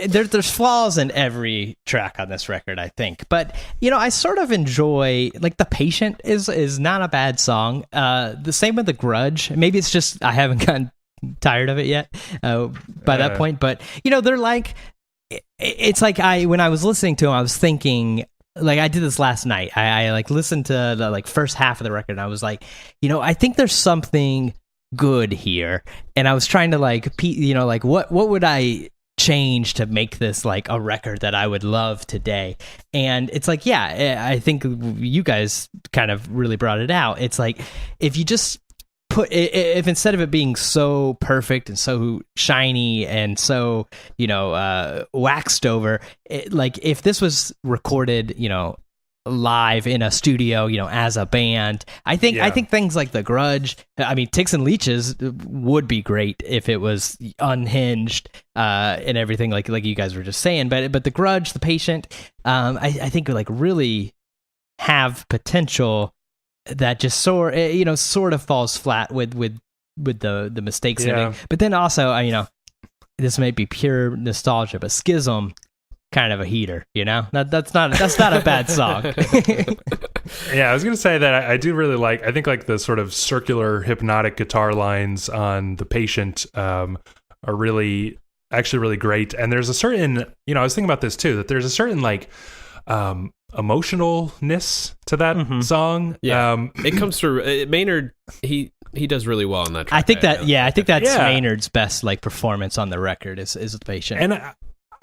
S2: there's flaws in every track on this record, I think. But, I sort of enjoy, like, The Patient is not a bad song. The same with The Grudge. Maybe it's just I haven't gotten tired of it yet by that point. But, they're like, it's like when I was listening to them, I was thinking... Like I did this last night. I like listened to the like first half of the record and I was like, I think there's something good here. And I was trying to like, like what would I change to make this like a record that I would love today? And it's like, yeah, I think you guys kind of really brought it out. It's like, if you just if instead of it being so perfect and so shiny and so waxed over, like if this was recorded live in a studio as a band, I think things like The Grudge, I mean Ticks and Leeches would be great if it was unhinged and everything like you guys were just saying, but The Grudge, The Patient, I think like really have potential that just sort of falls flat with the mistakes and everything. But then also this might be pure nostalgia, but Schism, kind of a heater, that's not a bad song.
S1: Yeah, I was gonna say that I do really I think like the sort of circular hypnotic guitar lines on The Patient are really great. And there's a certain I was thinking about this too, that there's a certain like emotionalness to that song.
S3: Yeah, it comes through. Maynard, he does really well on that track.
S2: I think that's Maynard's best like performance on the record is The Patient.
S1: And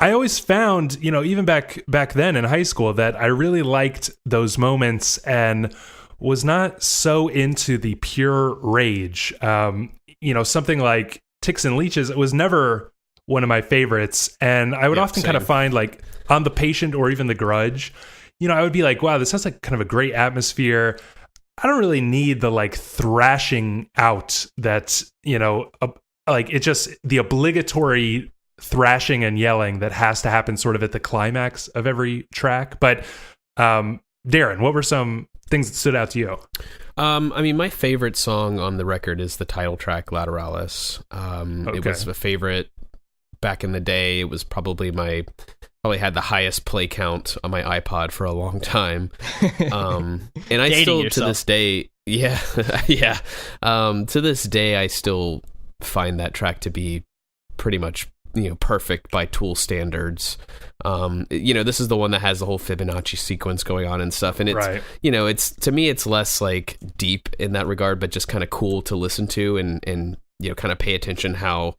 S1: I always found, even back then in high school, that I really liked those moments and was not so into the pure rage. Something like Ticks and Leeches, it was never one of my favorites, and I would often kind of find like on The Patient or even The Grudge, I would be like, wow, this has like kind of a great atmosphere. I don't really need the like thrashing out that, like it just the obligatory thrashing and yelling that has to happen sort of at the climax of every track. But Darren, what were some things that stood out to you?
S3: I mean, my favorite song on the record is the title track, Lateralus. It was a favorite back in the day. It was probably had the highest play count on my iPod for a long time. And I still, yourself. To this day, to this day, I still find that track to be pretty much, perfect by Tool standards. This is the one that has the whole Fibonacci sequence going on and stuff. And it's, it's, to me, it's less like deep in that regard, but just kind of cool to listen to and kind of pay attention how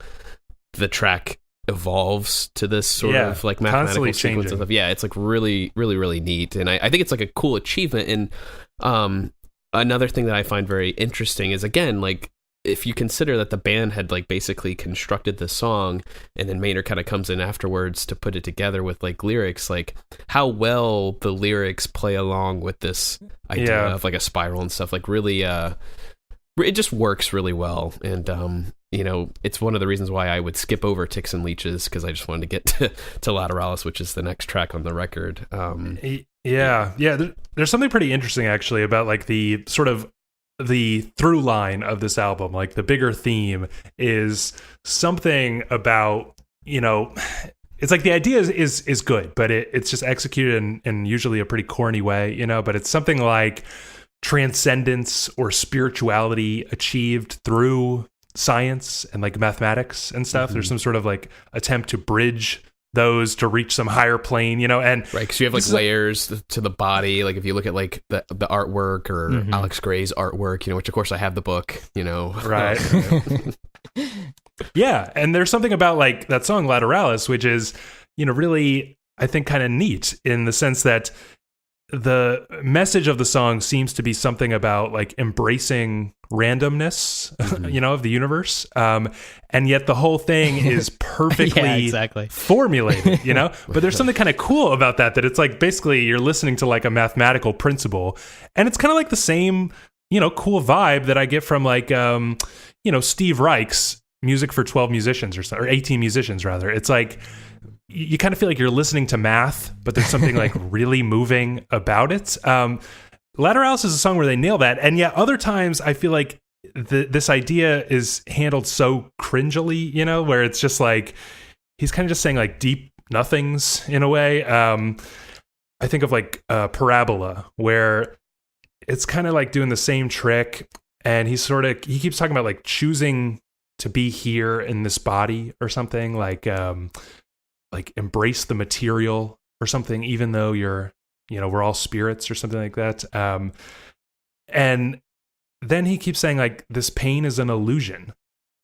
S3: the track evolves to this sort of like mathematical sequence of stuff. Yeah, it's like really, really, really neat. And I think it's like a cool achievement. And another thing that I find very interesting is, again, like if you consider that the band had like basically constructed the song and then Maynard kind of comes in afterwards to put it together with like lyrics, like how well the lyrics play along with this idea of like a spiral and stuff, like really it just works really well. And it's one of the reasons why I would skip over Ticks and Leeches, because I just wanted to get to Lateralus, which is the next track on the record.
S1: There's something pretty interesting actually about like the sort of the through line of this album. Like the bigger theme is something about, it's like the idea is good, but it's just executed in usually a pretty corny way, but it's something like transcendence or spirituality achieved through science and like mathematics and stuff.
S3: Mm-hmm.
S1: There's some sort of like attempt to bridge those to reach some higher plane, and
S3: right, because you have like layers to the body. Like if you look at like the artwork or Alex Gray's artwork, which of course I have the book,
S1: right. Yeah, and there's something about like that song Lateralus, which is really, I think, kind of neat in the sense that the message of the song seems to be something about like embracing randomness, of the universe. And yet the whole thing is perfectly formulated, but there's something kind of cool about that it's like basically you're listening to like a mathematical principle, and it's kind of like the same, cool vibe that I get from like, Steve Reich's Music for 12 Musicians or 18 musicians rather. It's like, you kind of feel like you're listening to math, but there's something like really moving about it. Lateralus is a song where they nail that. And yet other times I feel like this idea is handled so cringily, where it's just like, he's kind of just saying like deep nothings in a way. I think of like Parabola, where it's kind of like doing the same trick. And he keeps talking about like choosing to be here in this body or something like embrace the material or something, even though we're all spirits or something like that. And then he keeps saying like, this pain is an illusion.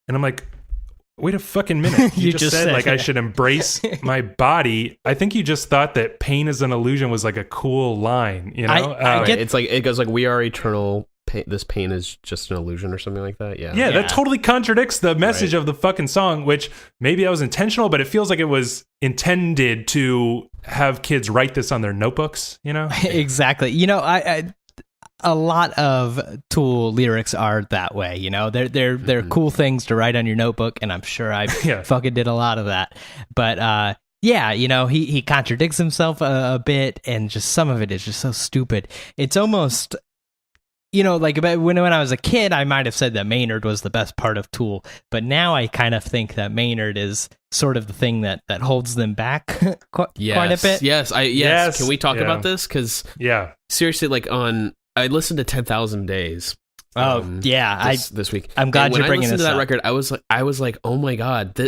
S1: And I'm like, wait a fucking minute. You just said like I should embrace my body. I think you just thought that pain is an illusion was like a cool line,
S3: I get, it's like, it goes like, we are eternal. This pain is just an illusion or something like that. Yeah,
S1: that totally contradicts the message of the fucking song, which maybe that was intentional, but it feels like it was intended to have kids write this on their notebooks,
S2: Exactly. I a lot of Tool lyrics are that way, they're cool things to write on your notebook, and I'm sure I fucking did a lot of that. But he contradicts himself a bit, and just some of it is just so stupid. It's almost, like when I was a kid, I might have said that Maynard was the best part of Tool, but now I kind of think that Maynard is sort of the thing that holds them back quite a bit.
S3: Yes. Can we talk about this? Because seriously, like I listened to 10,000 Days. This week.
S2: I'm glad you're bringing this up.
S3: When I listened to that record, I was like, oh my god,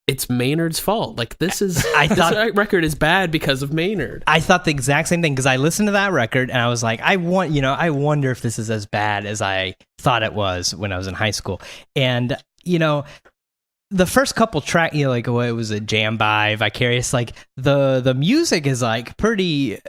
S3: it's Maynard's fault. Like this that record is bad because of Maynard.
S2: I thought the exact same thing because I listened to that record and I was like, I wonder if this is as bad as I thought it was when I was in high school. And the first couple tracks, like it was a Jam by Vicarious. Like the music is like pretty,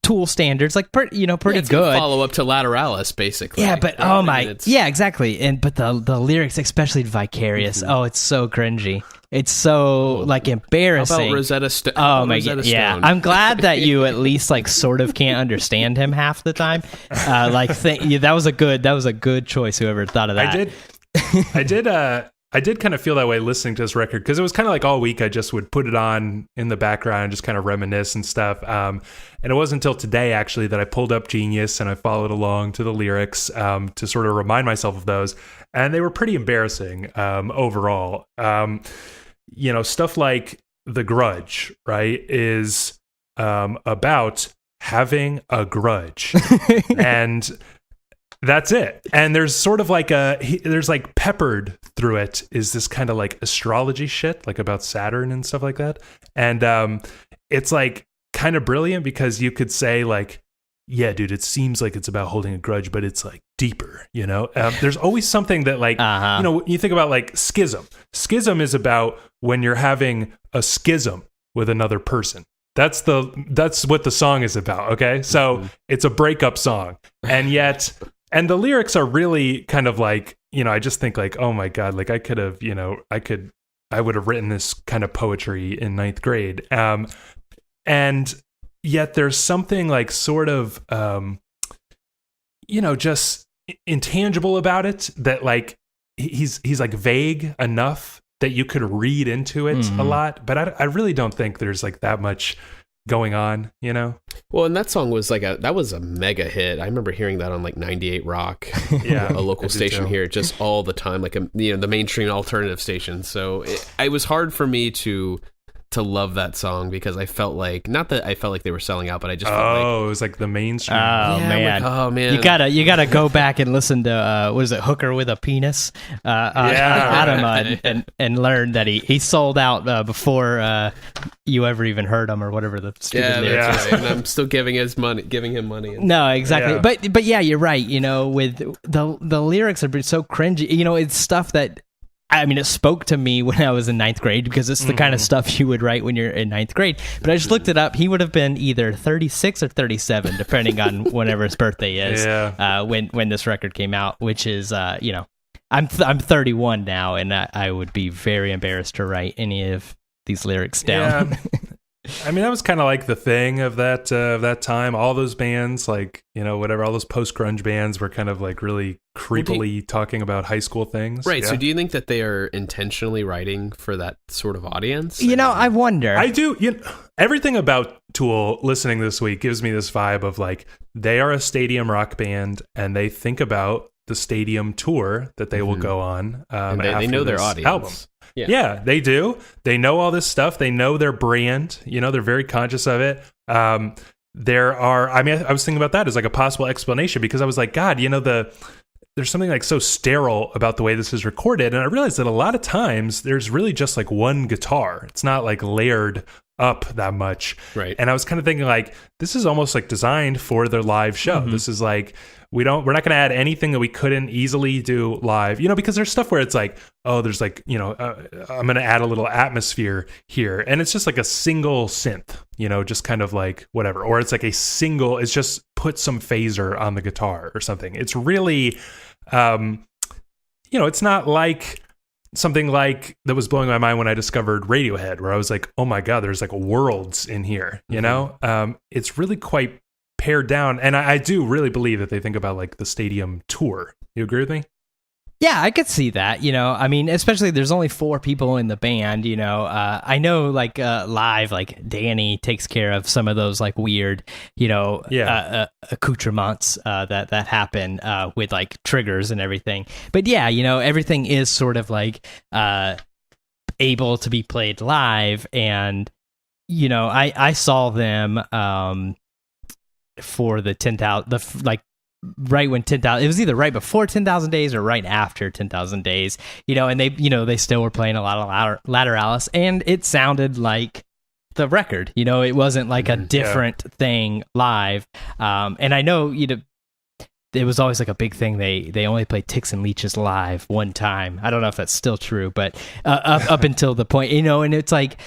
S2: Tool standards, like pretty good.
S3: Follow up to Lateralis, basically.
S2: Yeah, but exactly. But the lyrics, especially Vicarious, it's so cringy. It's so like embarrassing.
S3: How about Rosetta Stone?
S2: Oh my god, yeah. I'm glad that you at least like sort of can't understand him half the time. That was a good choice. Whoever thought of that.
S1: I did kind of feel that way listening to this record because it was kind of like all week I just would put it on in the background and just kind of reminisce and stuff. And it wasn't until today actually that I pulled up Genius and I followed along to the lyrics to sort of remind myself of those. And they were pretty embarrassing overall. Stuff like The Grudge, right, is about having a grudge. And that's it. And there's sort of like there's like peppered through it is this kind of like astrology shit, like about Saturn and stuff like that. And it's like kind of brilliant because you could say like, yeah, dude, it seems like it's about holding a grudge, but it's like deeper, There's always something that like, you think about like schism. Schism is about when you're having a schism with another person. That's what the song is about. Okay. So it's a breakup song. And yet, and the lyrics are really kind of like, I just think like, oh my God, like I could have, I would have written this kind of poetry in 9th grade. And yet there's something like sort of, just intangible about it that like, he's like vague enough that you could read into it a lot, but I really don't think there's like that much going on,
S3: Well, and that song was like that was a mega hit. I remember hearing that on like 98 Rock, a local station here, just all the time, like the mainstream alternative station. So it was hard for me to to love that song because I felt like, not that I felt like they were selling out, but I just felt like,
S1: it was like the mainstream.
S2: Oh
S3: yeah,
S2: man.
S3: like, oh man,
S2: You gotta go back and listen to what is it, Hooker with a Penis? Adam, and learn that he sold out before you ever even heard him or whatever the stupid lyrics.
S3: That's right. And I'm still giving him money.
S2: No, exactly. But yeah, you're right. With the lyrics are so cringy. It's stuff that, I mean, it spoke to me when I was in ninth grade because it's the kind of stuff you would write when you're in ninth grade. But I just looked it up. He would have been either 36 or 37, depending on whenever his birthday is. When this record came out, which is I'm 31 now, and I would be very embarrassed to write any of these lyrics down.
S1: Yeah. I mean, that was kind of like the thing of that time. All those bands, like, whatever, all those post-grunge bands were kind of like really creepily talking about high school things.
S3: Right.
S1: Yeah.
S3: So do you think that they are intentionally writing for that sort of audience?
S2: I wonder.
S1: I do. Everything about Tool listening this week gives me this vibe of like, they are a stadium rock band and they think about the stadium tour that they will go on.
S3: And they know their audience.
S1: Album. Yeah, they do. They know all this stuff. They know their brand. They're very conscious of it. I was thinking about that as like a possible explanation because I was like, God, there's something like so sterile about the way this is recorded. And I realized that a lot of times there's really just like one guitar. It's not like layered up that much.
S3: Right.
S1: And I was kind of thinking like, this is almost like designed for their live show. This is like, we're not going to add anything that we couldn't easily do live, because there's stuff where it's like, oh, there's like, I'm going to add a little atmosphere here. And it's just like a single synth, just kind of like whatever. Or it's like it's just put some phaser on the guitar or something. It's really, it's not like something like that was blowing my mind when I discovered Radiohead, where I was like, oh my God, there's like worlds in here, It's really quite pared down. And I do really believe that they think about like the stadium tour. You agree with me?
S2: Yeah, I could see that. I mean, especially there's only 4 people in the band. I know like live, like Danny takes care of some of those like weird, accoutrements that happen with like triggers and everything. But yeah, everything is sort of like able to be played live, and I saw them for the 10,000, right when 10,000, it was either right before 10,000 days or right after 10,000 days, and they, they still were playing a lot of Lateralus, and it sounded like the record, it wasn't like a different thing live. And I know, it was always like a big thing. They only played Ticks and Leeches live one time. I don't know if that's still true, but up until the point, and it's like,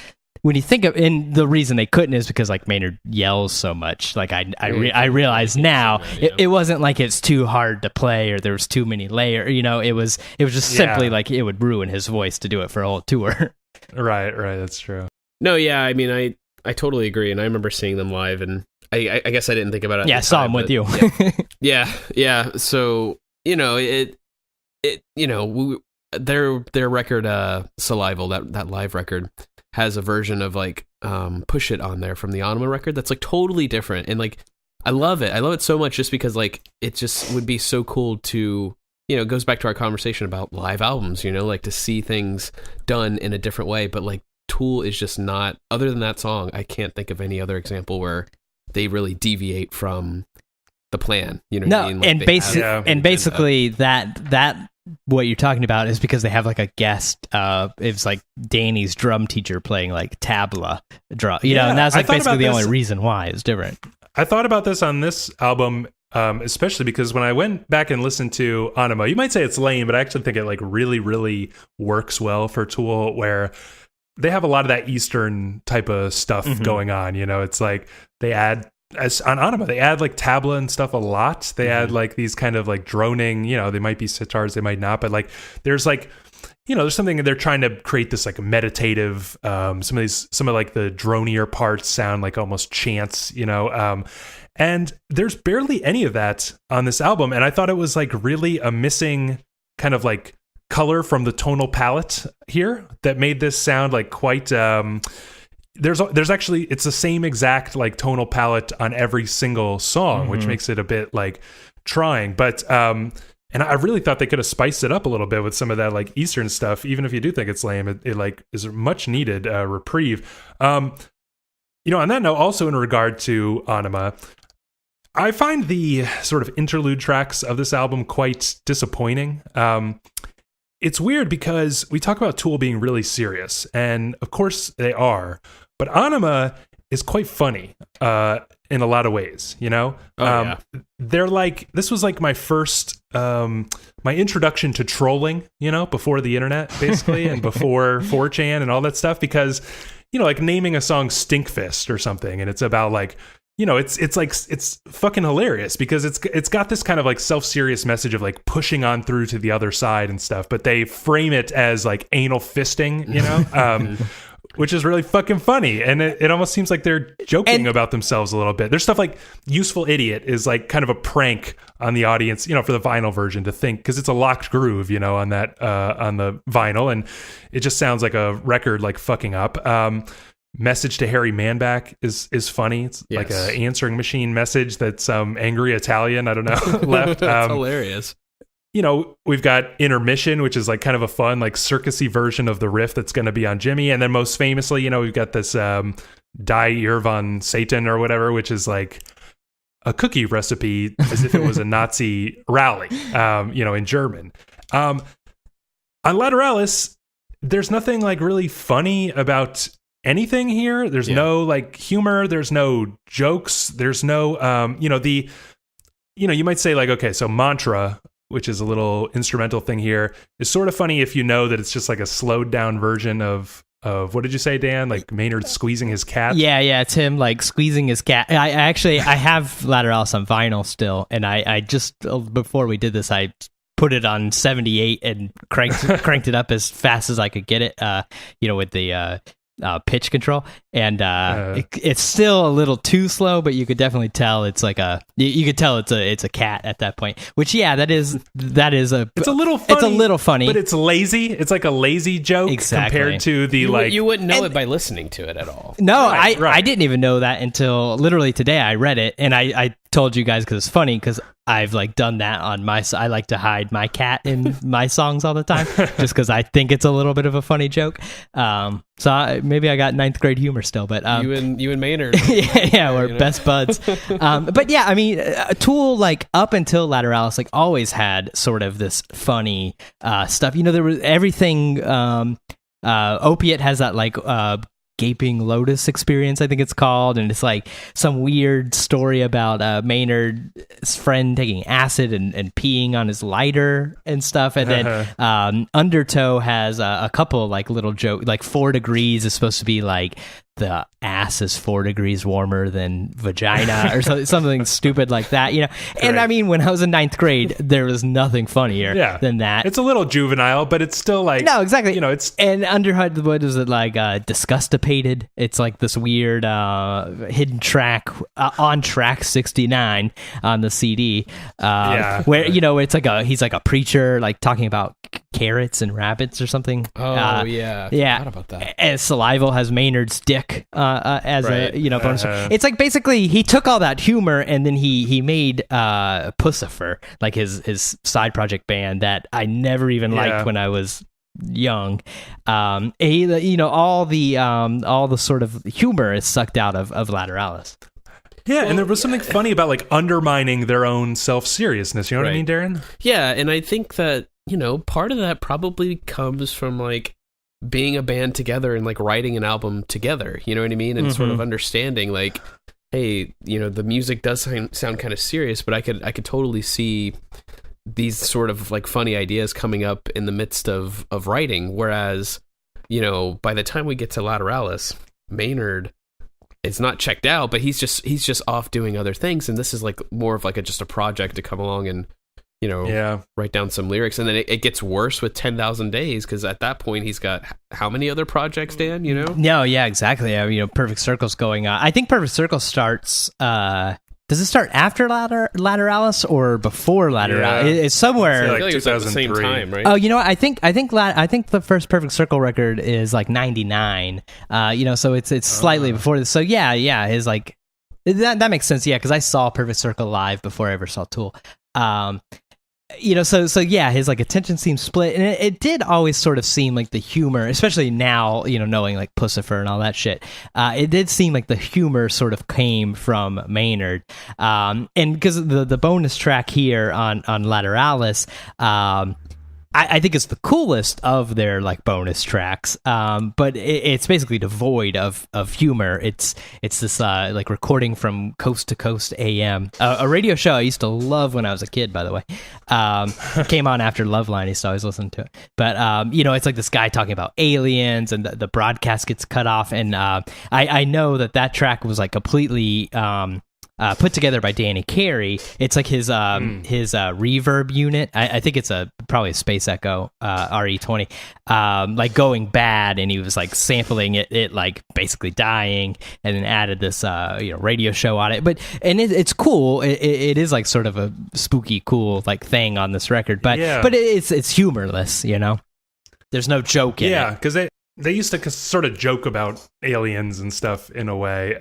S2: when you think of, and the reason they couldn't is because like Maynard yells so much. Like I realize now, it wasn't like it's too hard to play or there was too many layers. It was just simply like it would ruin his voice to do it for a whole tour.
S1: Right. That's true.
S3: No, yeah. I mean, I totally agree, and I remember seeing them live, and I guess I didn't think about it.
S2: Yeah, I saw them with you.
S3: Yeah. So their record, Salival, that live record, has a version of like Push It on there from the Anima record that's like totally different, and like I love it so much just because like it just would be so cool to, it goes back to our conversation about live albums, like to see things done in a different way. But like Tool is just not, other than that song, I can't think of any other example where they really deviate from the plan, what I mean? Like
S2: basically that what you're talking about is because they have like a guest, it's like Danny's drum teacher playing like tabla drum, and that's like basically the only reason why it's different.
S1: I thought about this on this album, especially because when I went back and listened to Anima, you might say it's lame, but I actually think it like really, really works well for Tool, where they have a lot of that Eastern type of stuff going on. It's like they add, as on Anima, they add like tabla and stuff a lot. They add like these kind of like droning, they might be sitars, they might not, but like there's like, there's something they're trying to create this like meditative, some of like the dronier parts sound like almost chants, and there's barely any of that on this album. And I thought it was like really a missing kind of like color from the tonal palette here that made this sound like quite, there's actually, it's the same exact like tonal palette on every single song, which makes it a bit like trying. But And I really thought they could have spiced it up a little bit with some of that like Eastern stuff. Even if you do think it's lame, it like is a much needed reprieve. On that note, also in regard to Anima, I find the sort of interlude tracks of this album quite disappointing. It's weird because we talk about Tool being really serious, and of course they are, but Anima is quite funny in a lot of ways, They're like, this was like my first, my introduction to trolling, before the internet, basically, and before 4chan and all that stuff, because, like naming a song Stinkfist or something, and it's about like, it's fucking hilarious because it's got this kind of like self-serious message of like pushing on through to the other side and stuff, but they frame it as like anal fisting, which is really fucking funny. And it almost seems like they're joking about themselves a little bit. There's stuff like Useful Idiot is like kind of a prank on the audience, for the vinyl version to think, because it's a locked groove, on that, on the vinyl. And it just sounds like a record like fucking up. Message to Harry Manback is funny. It's like an answering machine message that some angry Italian, I don't know, left.
S3: That's hilarious.
S1: We've got Intermission, which is like kind of a fun, like circusy version of the riff that's going to be on Jimmy. And then most famously, we've got this Die Ihr von Satan or whatever, which is like a cookie recipe as if it was a Nazi rally, in German. On Lateralus, there's nothing like really funny about anything here. There's no like humor. There's no jokes. There's no, you might say like, okay, so Mantra, which is a little instrumental thing here, is sort of funny if you know that it's just like a slowed down version of what did you say, Dan? Like Maynard squeezing his cat? Yeah,
S2: it's him like squeezing his cat. I have Lateralus on vinyl still, and I just, before we did this, I put it on 78 and cranked it up as fast as I could get it, with the pitch control, and it's still a little too slow, but you could definitely tell it's like you could tell it's a cat at that point, which that is it's a little funny,
S1: but it's lazy. It's like a lazy joke compared to the
S3: you wouldn't know it by listening to it at all.
S2: No, right. I didn't even know that until literally today. I read it and I told you guys because it's funny, because I've like done that on I like to hide my cat in my songs all the time just because I think it's a little bit of a funny joke. So maybe I got ninth grade humor still, but
S3: you and Maynard,
S2: we're best buds. But yeah, I mean, Tool like up until Lateralus like always had sort of this funny stuff. There was everything. Opiate has that like Gaping Lotus experience, I think it's called, and it's like some weird story about Maynard's friend taking acid and peeing on his lighter and stuff. And then Undertow has a couple like little joke, like 4 degrees is supposed to be like the ass is 4 degrees warmer than vagina or something stupid like that, And I mean, when I was in 9th grade, there was nothing funnier than that.
S1: It's a little juvenile, but it's still like,
S2: no, exactly.
S1: It's
S2: and Underhood, what is it like? Disgustipated. It's like this weird hidden track on track 69 on the CD, where it's like he's like a preacher, like talking about carrots and rabbits or something.
S3: I forgot about that.
S2: And Salival has Maynard's dick as a bonus. It's like basically he took all that humor and then he made Pussifer, like his side project band that I never even liked when I was young. All the sort of humor is sucked out of Lateralus.
S1: Yeah, and there was something funny about like undermining their own self-seriousness. You know what I mean, Darren?
S3: Yeah, and I think that part of that probably comes from like being a band together and like writing an album together, you know what I mean? And sort of understanding like, hey, the music does sound kind of serious, but I could totally see these sort of like funny ideas coming up in the midst of writing. Whereas, by the time we get to Lateralus, Maynard is not checked out, but he's just off doing other things. And this is like more of like just a project to come along and, write down some lyrics. And then it gets worse with 10,000 Days, because at that point he's got how many other projects, Dan,
S2: No, yeah, exactly. Perfect Circle's going on. I think Perfect Circle starts, does it start after Lateralus or before Lateralus?
S1: Yeah.
S2: It's somewhere.
S3: I feel like it's at the same time, right?
S2: Oh, I think the first Perfect Circle record is like 99. So it's slightly before this. So yeah, his like that makes sense. Yeah, because I saw Perfect Circle live before I ever saw Tool. so yeah, his like attention seems split, and it did always sort of seem like the humor, especially now, knowing like Pussifer and all that shit. It did seem like the humor sort of came from Maynard, and because the bonus track here on Lateralus, I think it's the coolest of their like bonus tracks, but it's basically devoid of humor. It's this like recording from Coast to Coast AM, a radio show I used to love when I was a kid. By the way, came on after Loveline. I used to always listen to it. But it's like this guy talking about aliens, and the broadcast gets cut off. And I know that track was like completely put together by Danny Carey. It's like his reverb unit. I think it's probably a Space Echo RE20, like going bad, and he was like sampling it like basically dying, and then added this radio show on it. But it's cool. It is like sort of a spooky, cool like thing on this record. But it's humorless. There's no joke in it.
S1: Yeah, because they used to sort of joke about aliens and stuff in a way,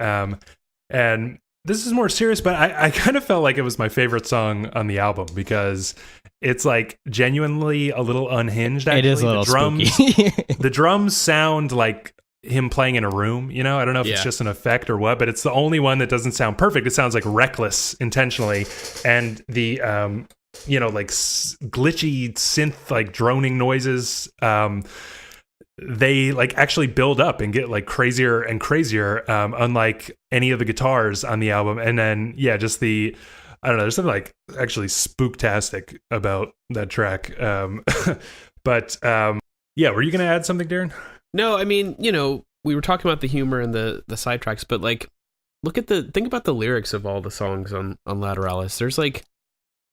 S1: and this is more serious, but I kind of felt like it was my favorite song on the album because it's like genuinely a little unhinged. Actually.
S2: It is a little spooky.
S1: The drums sound like him playing in a room. I don't know if it's just an effect or what, but it's the only one that doesn't sound perfect. It sounds like reckless intentionally, and the like glitchy synth like droning noises. They like actually build up and get like crazier and crazier, unlike any of the guitars on the album. And then just I don't know, there's something like actually spooktastic about that track. But were you gonna add something, Darren?
S3: No, I mean, we were talking about the humor and the sidetracks, but like think about the lyrics of all the songs on Lateralus.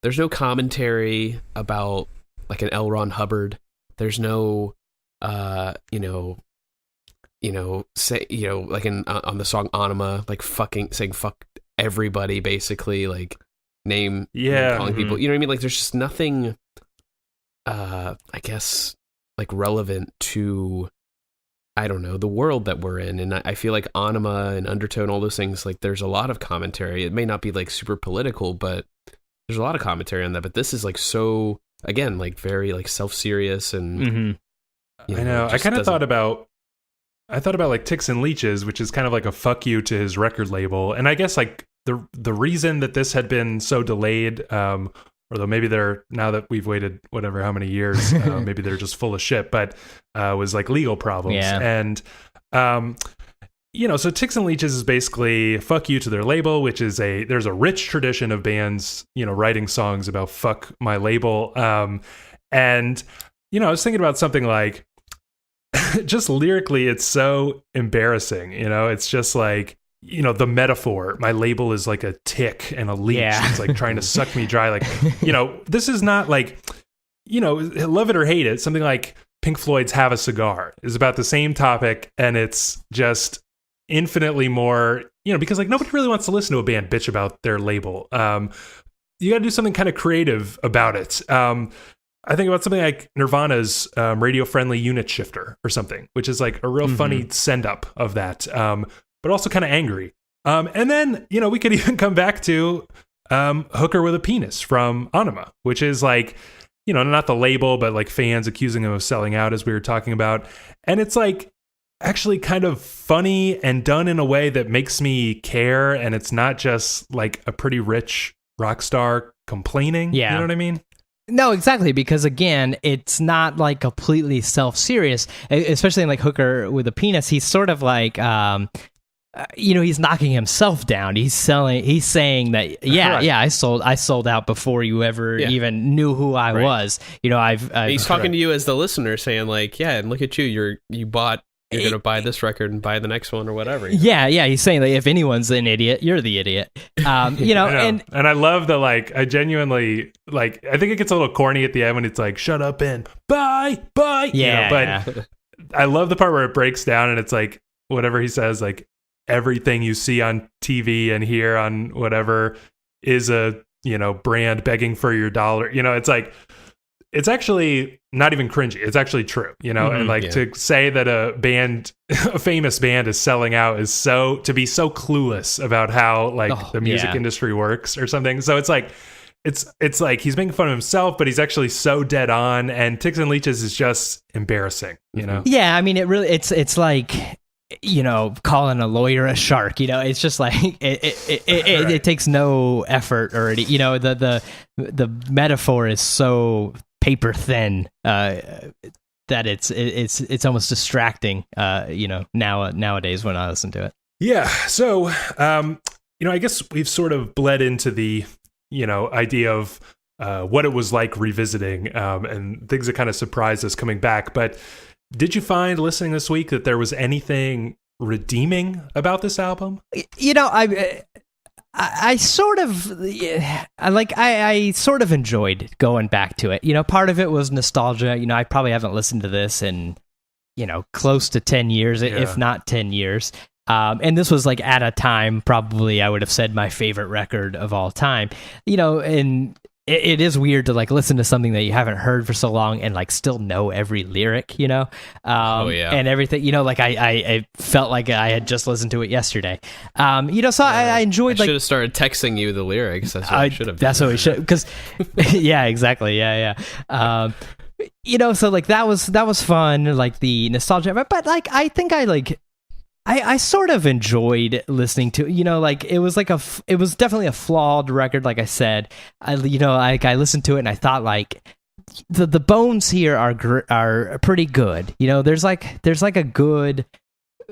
S3: There's no commentary about like an L. Ron Hubbard. There's no like on the song Anima, like saying fuck everybody, basically, like calling people, you know what I mean? Like there's just nothing, I guess, like relevant to, I don't know, the world that we're in. And I feel like Anima and Undertone, all those things, like there's a lot of commentary. It may not be like super political, but there's a lot of commentary on that. But this is like so, again, like very like self-serious and.
S1: Mm-hmm. I know. I kind of thought about like Ticks and Leeches, which is kind of like a fuck you to his record label. And I guess like the reason that this had been so delayed, although maybe now that we've waited whatever how many years, maybe they're just full of shit, but was like legal problems.
S2: Yeah.
S1: And so Ticks and Leeches is basically fuck you to their label, which is there's a rich tradition of bands, writing songs about fuck my label. And I was thinking about something like, just lyrically, it's so embarrassing. It's just like, the metaphor. My label is like a tick and a leech.
S2: Yeah.
S1: It's like trying to suck me dry. Like, this is not like, love it or hate it. Something like Pink Floyd's Have a Cigar is about the same topic, and it's just infinitely more, because like nobody really wants to listen to a band bitch about their label. You got to do something kind of creative about it. I think about something like Nirvana's radio-friendly unit shifter or something, which is like a real funny send-up of that, but also kind of angry. And then, we could even come back to Hooker with a Penis from Anima, which is like, not the label, but like fans accusing him of selling out, as we were talking about. And it's like actually kind of funny and done in a way that makes me care, and it's not just like a pretty rich rock star complaining.
S2: Yeah.
S1: You know what I mean?
S2: No, exactly, because again, it's not like completely self-serious, especially in like Hooker with a Penis. He's sort of like, he's knocking himself down. He's saying that, I sold out before you ever even knew who I was.
S3: He's talking to you as the listener, saying like, yeah, and look at you, you're going to buy this record and buy the next one or whatever.
S2: Yeah, he's saying that if anyone's an idiot, you're the idiot. And
S1: I love the like, I genuinely like, I think it gets a little corny at the end when it's like, shut up and bye. But I love the part where it breaks down and it's like, whatever he says, like everything you see on TV and hear on whatever is a, brand begging for your dollar. It's like, it's actually not even cringy. It's actually true, and like to say that a famous band is selling out is to be so clueless about how like the music industry works or something. So it's like, it's like he's making fun of himself, but he's actually so dead on. And Ticks and Leeches is just embarrassing, you know?
S2: Yeah, I mean, it's like, you know, calling a lawyer a shark. You know, it's just like it takes no effort or any, you know, the metaphor is so paper thin that it's almost distracting. You know, nowadays when I listen to it.
S1: Yeah. So, you know, I guess we've sort of bled into the, you know, idea of what it was like revisiting and things that kind of surprised us coming back. But did you find listening this week that there was anything redeeming about this album?
S2: You know, I sort of I sort of enjoyed going back to it. You know, part of it was nostalgia. You know, I probably haven't listened to this in, you know, close to 10 years, if not 10 years. And this was like at a time, probably I would have said my favorite record of all time, you know, and it is weird to like listen to something that you haven't heard for so long and like still know every lyric, you know, and everything, you know, like I felt like I had just listened to it yesterday. You know, so I enjoyed,
S3: I should have started texting you the lyrics. That's what I should have done.
S2: That's what we should, because yeah, exactly. Yeah. You know, so like that was fun, like the nostalgia, but like I think I sort of enjoyed listening to, you know, like it was definitely a flawed record. Like I said, I listened to it and I thought like the bones here are pretty good. You know, there's like a good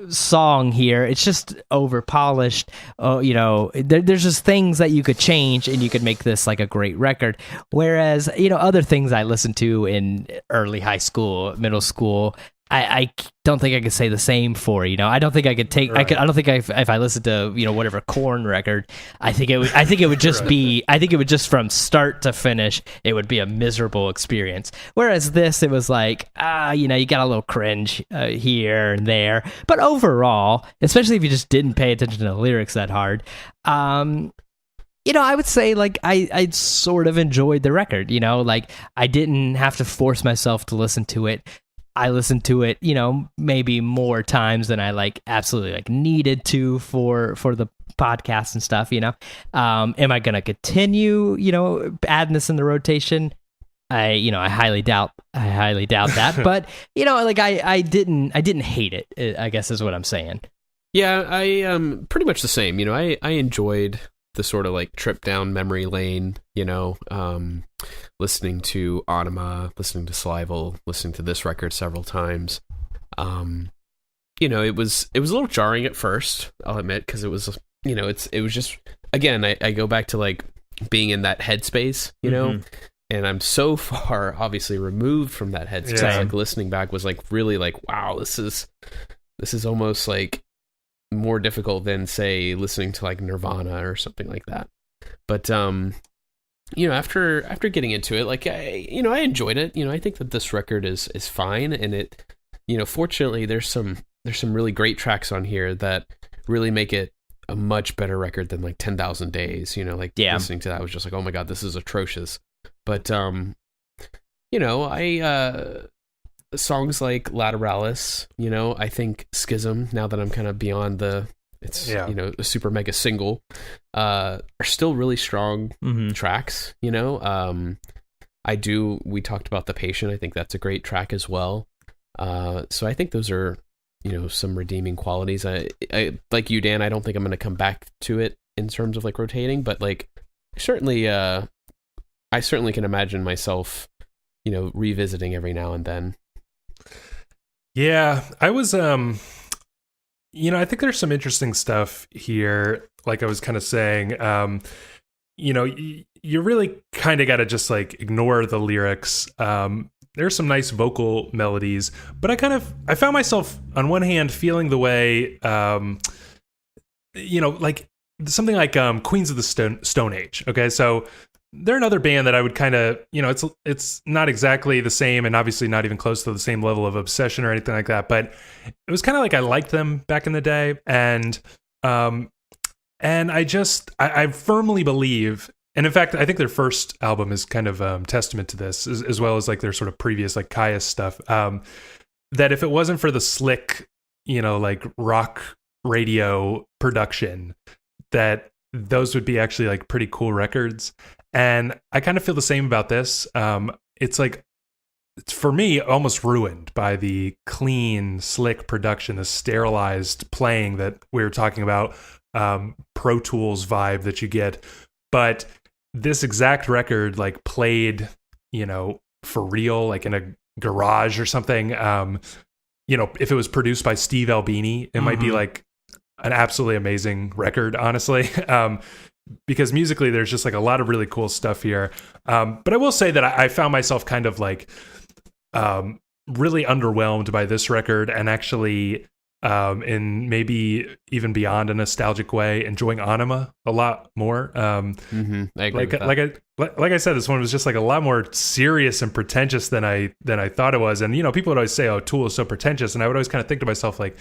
S2: song here. It's just over polished. You know, there's just things that you could change and you could make this like a great record. Whereas, you know, other things I listened to in early high school, middle school, I don't think I could say the same for, you know. I don't think I could take. Right. I don't think if I listened to, you know, whatever Korn record, I think it would just right. be. I think it would just from start to finish, it would be a miserable experience. Whereas this, it was like, you know, you got a little cringe here and there, but overall, especially if you just didn't pay attention to the lyrics that hard, you know, I would say like I sort of enjoyed the record. You know, like I didn't have to force myself to listen to it. I listened to it, you know, maybe more times than I like absolutely like needed to for the podcast and stuff, you know. Am I going to continue, you know, adding this in the rotation? I highly doubt that, but you know, like I didn't hate it, I guess is what I'm saying.
S3: Yeah, I pretty much the same. You know, I enjoyed the sort of like trip down memory lane, you know, listening to Anima, listening to Slival, listening to this record several times. You know, it was a little jarring at first, I'll admit, because it was, you know, it was just, again, I go back to like being in that headspace, you know, and I'm so far obviously removed from that headspace. Yeah. Like listening back was like really like, wow, this is almost like more difficult than say listening to like Nirvana or something like that. But you know, after getting into it, like I enjoyed it. You know, I think that this record is fine, and it, you know, fortunately there's some really great tracks on here that really make it a much better record than like 10,000 Days. You know, like listening to that was just like, oh my god, this is atrocious. But you know, songs like Lateralus, you know, I think Schism, now that I'm kind of beyond you know, a super mega single, are still really strong tracks, you know. We talked about The Patient. I think that's a great track as well. So I think those are, you know, some redeeming qualities. I like you, Dan, I don't think I'm going to come back to it in terms of like rotating, but like I certainly can imagine myself, you know, revisiting every now and then.
S1: Yeah, I was, you know, I think there's some interesting stuff here. Like I was kind of saying, you know, you really kind of got to just like ignore the lyrics. There's some nice vocal melodies, but I found myself on one hand feeling the way, you know, like something like Queens of the Stone Age. Okay, so they're another band that I would kind of, you know, it's not exactly the same and obviously not even close to the same level of obsession or anything like that, but it was kind of like I liked them back in the day, and I firmly believe, and in fact I think their first album is kind of testament to this, as well as like their sort of previous like Caius stuff, that if it wasn't for the slick, you know, like rock radio production, that those would be actually like pretty cool records. And I kind of feel the same about this. It's like, it's for me almost ruined by the clean, slick production, the sterilized playing that we were talking about, Pro Tools vibe that you get. But this exact record, like played, for real, like in a garage or something, if it was produced by Steve Albini, it might be like an absolutely amazing record, honestly. Because musically, there's just like a lot of really cool stuff here. But I will say that I found myself kind of like really underwhelmed by this record, and actually in maybe even beyond a nostalgic way, enjoying Anima a lot more.
S3: I agree with that.
S1: Like I said, this one was just like a lot more serious and pretentious than I thought it was. And people would always say, "Oh, Tool is so pretentious," and I would always kind of think to myself, like,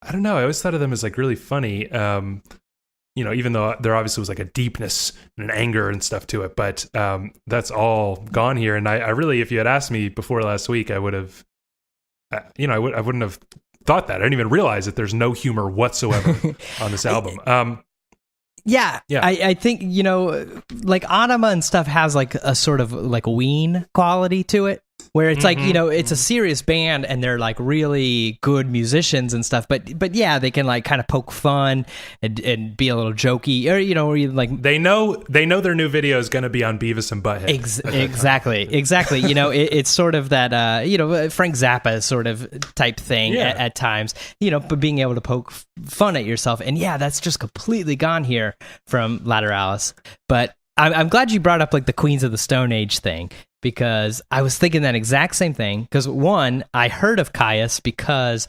S1: I don't know. I always thought of them as like really funny. Even though there obviously was like a deepness and an anger and stuff to it, but that's all gone here. And I really, if you had asked me before last week, I would have, I wouldn't have thought that. I didn't even realize that there's no humor whatsoever on this album.
S2: Yeah. I think, like Anima and stuff has like a sort of like Ween quality to it, where it's like, it's a serious band and they're like really good musicians and stuff, but yeah, they can like kind of poke fun and be a little jokey, or or like
S1: they know their new video is going to be on Beavis and Butthead.
S2: Exactly. It's sort of that Frank Zappa sort of type thing at times, but being able to poke fun at yourself, and yeah, that's just completely gone here from Lateralus. But I'm glad you brought up like the Queens of the Stone Age thing, because I was thinking that exact same thing. Because one, I heard of Caius because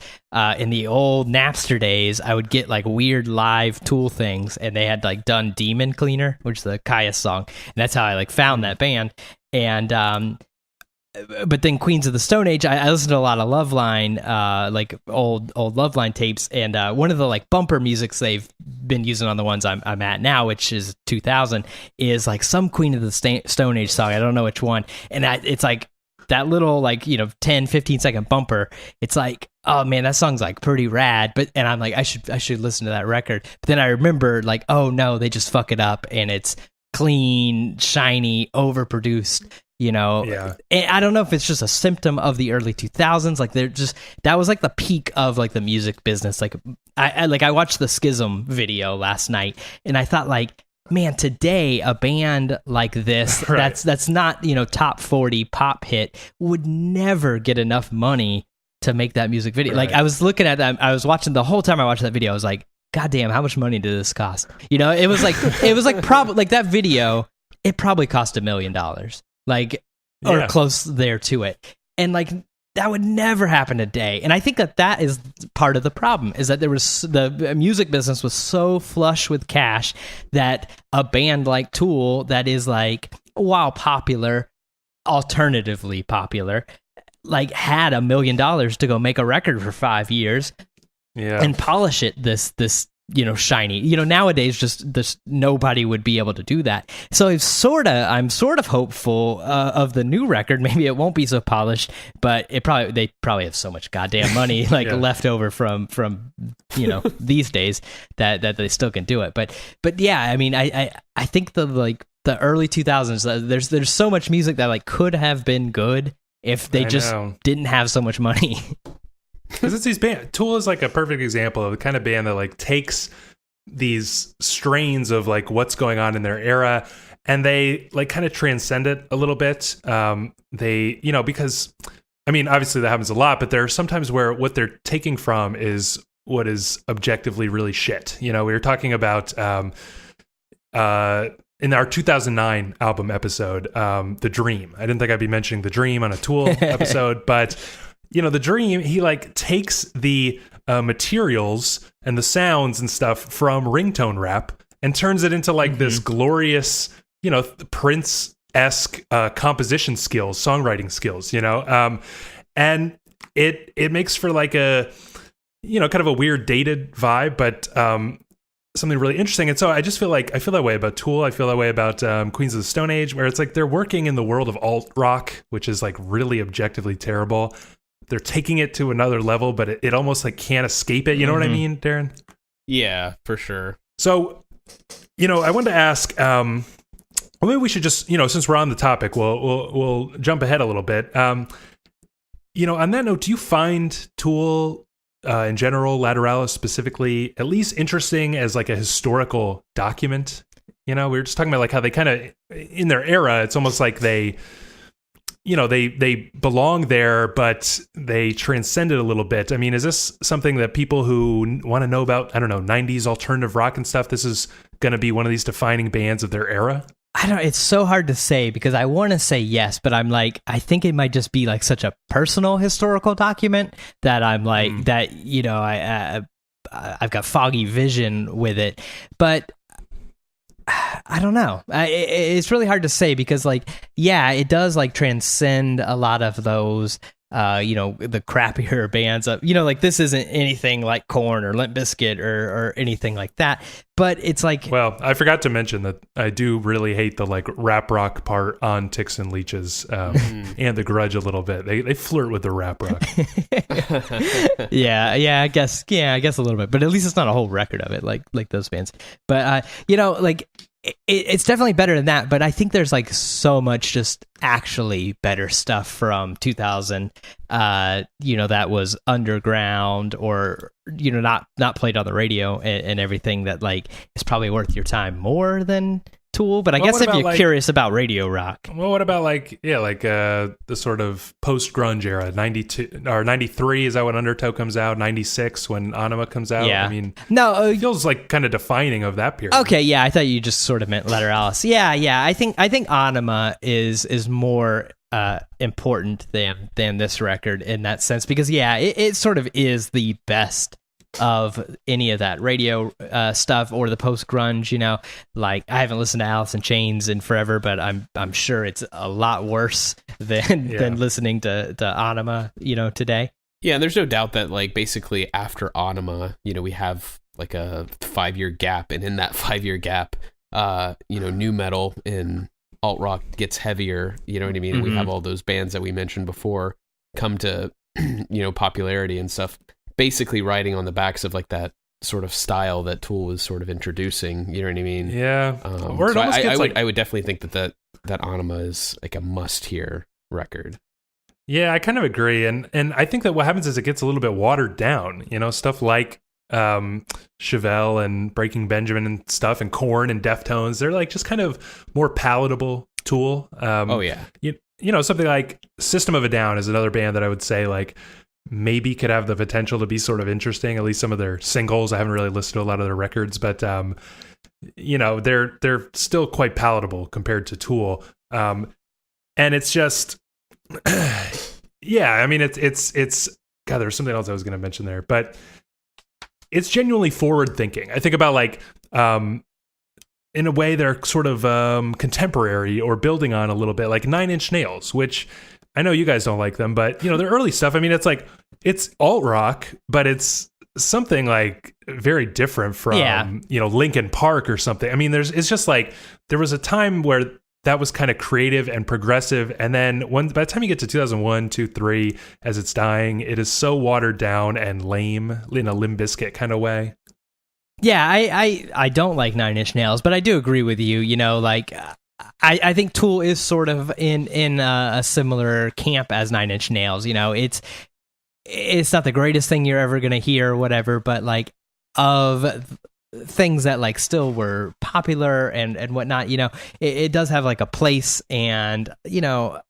S2: in the old Napster days, I would get like weird live Tool things, and they had like done Demon Cleaner, which is the Caius song, and that's how I like found that band. And but then Queens of the Stone Age, I listened to a lot of Loveline, like old Loveline tapes, and one of the like bumper musics they've been using on the ones I'm at now, which is 2000, is like some Queen of the Stone Age song. I don't know which one, and it's like that little like 10-15 second bumper. It's like, oh man, that song's like pretty rad. And I'm like, I should listen to that record. But then I remember like, oh no, they just fuck it up, and it's clean, shiny, overproduced. And I don't know if it's just a symptom of the early 2000s. Like that was like the peak of like the music business. Like I watched the Schism video last night, and I thought like, man, today a band like this, right, that's not top 40 pop hit, would never get enough money to make that music video. Right. Like I was looking at that, I was watching the whole time I watched that video. I was like, God damn, how much money did this cost? It was like probably like that video. It probably cost $1 million. Like, or close there to it. And like, that would never happen today. And I think that is part of the problem, is that the music business was so flush with cash that a band like Tool, that is like, while popular, alternatively popular, like had $1 million to go make a record for 5 years and polish it this shiny. Nowadays just nobody would be able to do that. So I'm sort of hopeful of the new record. Maybe it won't be so polished, but they probably have so much goddamn money left over from these days that they still can do it. But yeah, I mean, I think the early 2000s, there's so much music that like could have been good if they just didn't have so much money.
S1: Because it's these bands. Tool is like a perfect example of the kind of band that like takes these strains of like what's going on in their era, and they like kind of transcend it a little bit. They, because I mean, obviously that happens a lot, but there are sometimes where what they're taking from is what is objectively really shit. We were talking about in our 2009 album episode, The Dream. I didn't think I'd be mentioning The Dream on a Tool episode, but The Dream, he like takes the materials and the sounds and stuff from ringtone rap and turns it into like this glorious, Prince-esque composition skills, songwriting skills, and it makes for like a, kind of a weird dated vibe, but something really interesting. And so I just feel that way about Tool. I feel that way about Queens of the Stone Age, where it's like they're working in the world of alt rock, which is like really objectively terrible. They're taking it to another level, but it almost like can't escape it. You know what I mean, Darren?
S3: Yeah, for sure.
S1: So, I wanted to ask, Well, maybe we should just, since we're on the topic, we'll jump ahead a little bit. On that note, do you find Tool in general, Lateralus specifically, at least interesting as like a historical document? We were just talking about like how they kind of, in their era, it's almost like they belong there, but they transcend it a little bit. I mean, is this something that people who want to know about, I don't know, 90s alternative rock and stuff, this is going to be one of these defining bands of their era?
S2: I don't know. It's so hard to say because I want to say yes, but I'm like, I think it might just be like such a personal historical document that I'm like, I've got foggy vision with it. But I don't know. It's really hard to say because, like, yeah, it does like transcend a lot of those, the crappier bands. Like this isn't anything like Korn or Limp Bizkit or anything like that. But it's like,
S1: well, I forgot to mention that I do really hate the like rap rock part on Ticks and Leeches and the Grudge a little bit. They flirt with the rap rock.
S2: yeah, I guess a little bit, but at least it's not a whole record of it like those bands. But like it's definitely better than that. But I think there's like so much just actually better stuff from 2000. That was underground or not played on the radio and everything that like is probably worth your time more than Tool. But I guess if you're curious about radio rock,
S1: well, what about the sort of post grunge era, 92 or 93? Is that when Undertow comes out? 96 when Anima comes out?
S2: Yeah.
S1: I mean,
S2: no,
S1: it feels like kind of defining of that period.
S2: Okay, yeah, I thought you just sort of meant Lateralus. Yeah, I think Anima is more important than this record in that sense because it sort of is the best of any of that radio stuff or the post grunge. Like I haven't listened to Alice in Chains in forever, but I'm sure it's a lot worse than listening to Anima today.
S3: Yeah, and there's no doubt that like basically after Anima, we have like a 5-year gap, and in that 5-year gap, new metal and alt rock gets heavier. You know what I mean? Mm-hmm. We have all those bands that we mentioned before come to popularity and stuff, basically riding on the backs of like that sort of style that Tool was sort of introducing. You know what I mean?
S1: Yeah.
S3: I would definitely think that Anima is like a must-hear record.
S1: Yeah, I kind of agree, and I think that what happens is it gets a little bit watered down. Stuff like Chevelle and Breaking Benjamin and stuff, and Korn and Deftones. They're like just kind of more palatable Tool. Something like System of a Down is another band that I would say like maybe could have the potential to be sort of interesting. At least some of their singles. I haven't really listened to a lot of their records, but they're still quite palatable compared to Tool. And it's just, yeah. I mean, it's God. There's something else I was going to mention there, but it's genuinely forward thinking. I think about like, in a way, they're sort of contemporary or building on a little bit, like Nine Inch Nails, which I know you guys don't like them, but their early stuff. I mean, it's like it's alt rock, but it's something like very different from Linkin Park or something. I mean, it's just like there was a time where that was kind of creative and progressive, and then by the time you get to 2001, 2, 3, as it's dying, it is so watered down and lame in a Limp Bizkit kind of way.
S2: Yeah, I don't like Nine Inch Nails, but I do agree with you. Like I think Tool is sort of in a similar camp as Nine Inch Nails. It's not the greatest thing you're ever gonna hear or whatever, but like of things that like still were popular and whatnot, it does have like a place, and it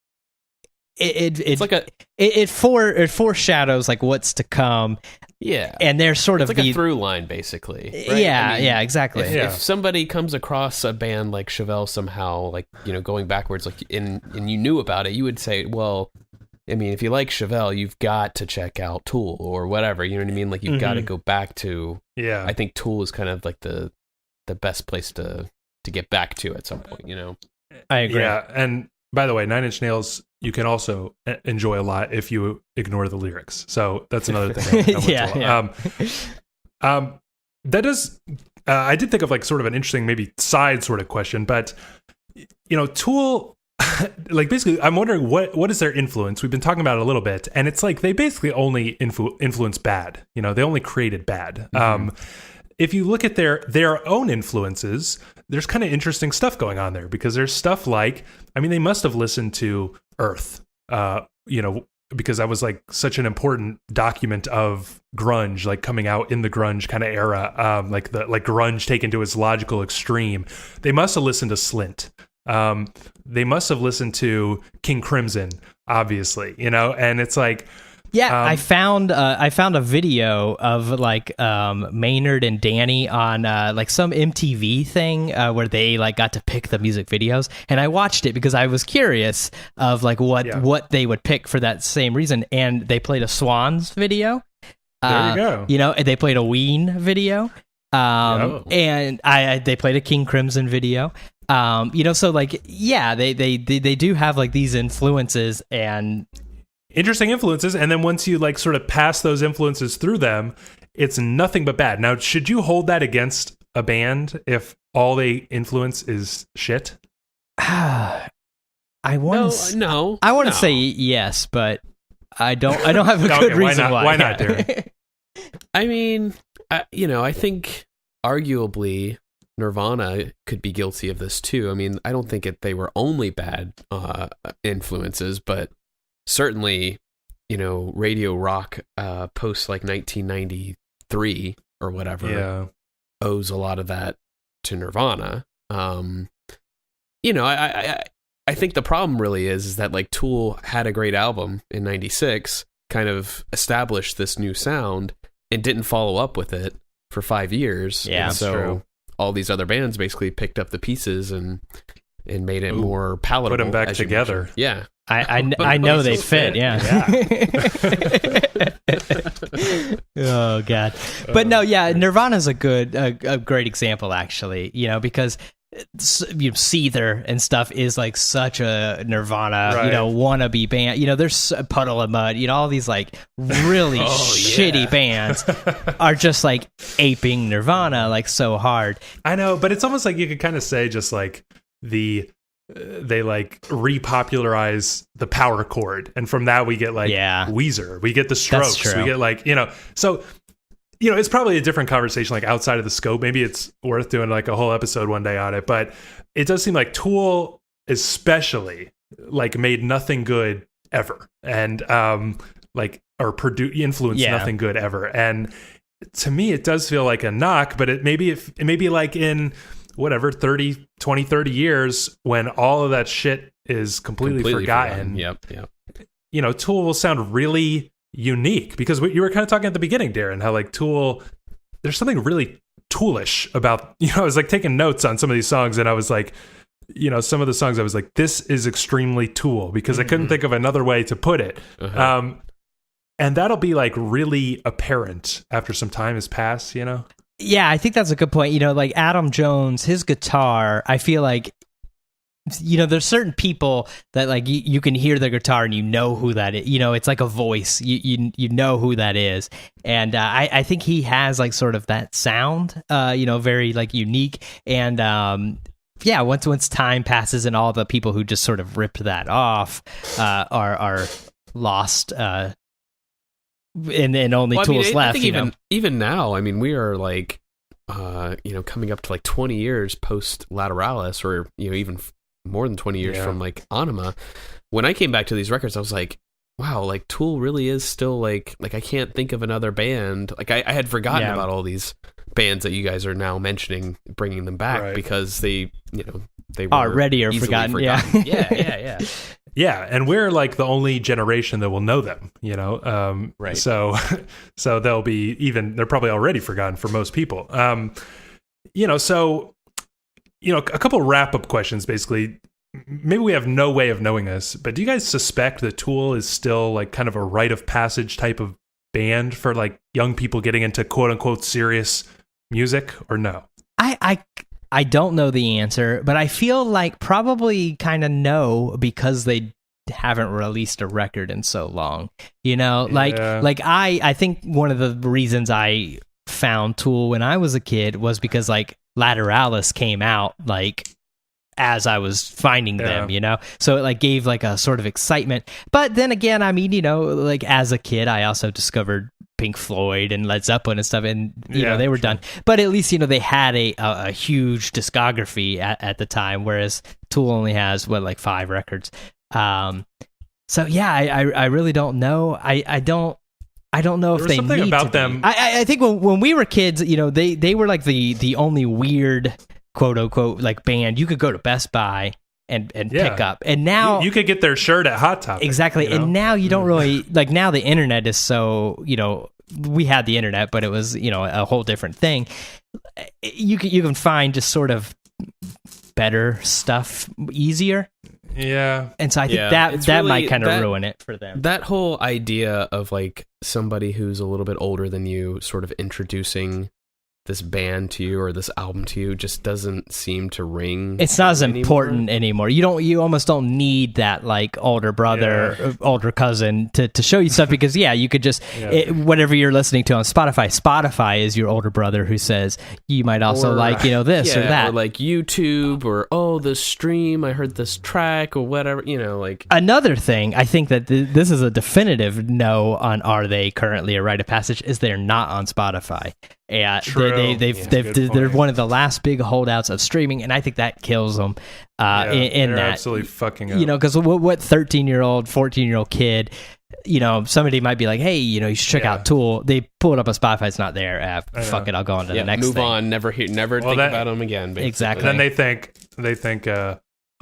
S2: foreshadows like what's to come.
S3: Yeah,
S2: and there's sort
S3: it's
S2: of
S3: like a through line, basically. Right?
S2: Yeah, exactly.
S3: If somebody comes across a band like Chevelle somehow, like going backwards, like and you knew about it, you would say, well, I mean, if you like Chevelle, you've got to check out Tool or whatever. You know what I mean? Like you've got to go back to. Yeah, I think Tool is kind of like the best place to get back to at some point.
S2: I agree.
S1: Yeah, and by the way, Nine Inch Nails you can also enjoy a lot if you ignore the lyrics. So that's another thing. That does. I did think of like sort of an interesting, maybe side sort of question, but Tool. Like basically, I'm wondering what is their influence? We've been talking about it a little bit, and it's like they basically only influence bad. They only created bad. Mm-hmm. if you look at their own influences, there's kind of interesting stuff going on there, because there's stuff like, I mean, they must have listened to Earth, because that was like such an important document of grunge, like coming out in the grunge kind of era, like grunge taken to its logical extreme. They must have listened to Slint. They must have listened to King Crimson, obviously, and it's like,
S2: yeah, I found a video of like Maynard and Danny on like some MTV thing where they like got to pick the music videos, and I watched it because I was curious of like what they would pick for that same reason. And they played a Swans video.
S1: There you go.
S2: And they played a Ween video. And they played a King Crimson video. So like, yeah, they do have like these influences and
S1: interesting influences, and then once you like sort of pass those influences through them, it's nothing but bad. Now, should you hold that against a band if all they influence is shit?
S2: I want to say yes, but I don't have a good reason why.
S1: Why not, Darren?
S3: I mean, I think arguably Nirvana could be guilty of this too. I mean, I don't think they were only bad influences, but certainly, radio rock post like 1993 or whatever owes a lot of that to Nirvana. I think the problem really is that like Tool had a great album in 96, kind of established this new sound and didn't follow up with it for 5 years.
S2: Yeah,
S3: and so
S1: true.
S3: All these other bands basically picked up the pieces and made it more palatable.
S1: Put them back together.
S3: Yeah.
S2: I know they fit. Yeah. Oh God. But no, yeah, Nirvana's a great example actually, because Seether and stuff is like such a Nirvana, wannabe band. There's Puddle of Mud, all these like really shitty bands are just like aping Nirvana like so hard.
S1: I know, but it's almost like you could kind of say just like they like repopularize the power chord, and from that we get like Weezer, we get the Strokes, we get like so it's probably a different conversation like outside of the scope. Maybe it's worth doing like a whole episode one day on it, but it does seem like Tool especially like made nothing good ever, and influenced nothing good ever. And to me it does feel like a knock, but it may be like in whatever 30 years when all of that shit is completely forgotten.
S3: Yep.
S1: Tool will sound really unique, because you were kind of talking at the beginning, Darren, how like Tool, there's something really Toolish about, I was like taking notes on some of these songs, and I was like, some of the songs I was like, this is extremely Tool, because I couldn't think of another way to put it. And that'll be like really apparent after some time has passed,
S2: Yeah, I think that's a good point. Like Adam Jones, his guitar, I feel like, there's certain people that like you can hear their guitar and who that is. It's like a voice. You know who that is. And I think he has like sort of that sound, very like unique. And once time passes and all the people who just sort of ripped that off are lost. And only Tool's left.
S3: I think even now, I mean, we are like, coming up to like 20 years post Lateralus, or even more than 20 years from like Anima. When I came back to these records, I was like, wow, like Tool really is still like I can't think of another band. Like I had forgotten about all these bands that you guys are now mentioning, bringing them back because they were
S2: already are forgotten.
S3: Yeah.
S1: Yeah, and we're like the only generation that will know them,
S3: right.
S1: So they'll they're probably already forgotten for most people. A couple wrap-up questions, basically. Maybe we have no way of knowing this, but do you guys suspect that Tool is still like kind of a rite of passage type of band for like young people getting into quote unquote serious music, or no?
S2: I don't know the answer, but I feel like probably kind of no, because they haven't released a record in so long. I think one of the reasons I found Tool when I was a kid was because like Lateralus came out like as I was finding them, so it like gave like a sort of excitement. But then again, I mean, like as a kid, I also discovered Pink Floyd and Led Zeppelin and stuff, and you know, they were
S1: sure.
S2: done. But at least, you know, they had a huge discography at the time, whereas Tool only has like 5 records. So yeah, I really don't know. I don't know if they
S1: something
S2: need
S1: about
S2: to
S1: them.
S2: be. I think when we were kids, you know, they were like the only weird quote unquote like band you could go to Best Buy and pick up. And now
S1: you could get their shirt at Hot Topic.
S2: Exactly.
S1: You know?
S2: And now you don't really like, now the internet is so, you know, we had the internet, but it was, you know, a whole different thing. You can find just sort of better stuff easier.
S1: Yeah.
S2: And so I think that
S3: really,
S2: might kind of ruin it for them.
S3: That whole idea of like somebody who's a little bit older than you sort of introducing this band to you or this album to you just doesn't seem to ring.
S2: It's not as important anymore. You almost don't need that like older brother, older cousin to show you stuff, because you could just whatever you're listening to on Spotify is your older brother who says you might also like, you know, this or that,
S3: or like YouTube, or the stream, I heard this track or whatever, you know, like
S2: another thing. I think that this is a definitive no on are they currently a rite of passage is they're not on Spotify. Yeah, they're one of the last big holdouts of streaming, and I think that kills them. In that,
S1: absolutely fucking up.
S2: You know, because what 13-year-old, 14-year-old kid, you know, somebody might be like, hey, you know, you should check out Tool. They pull it up on Spotify, it's not there. Fuck it, I'll go on to the next
S3: move
S2: thing.
S3: on, never think about them again. Basically.
S2: Exactly.
S1: And then they think,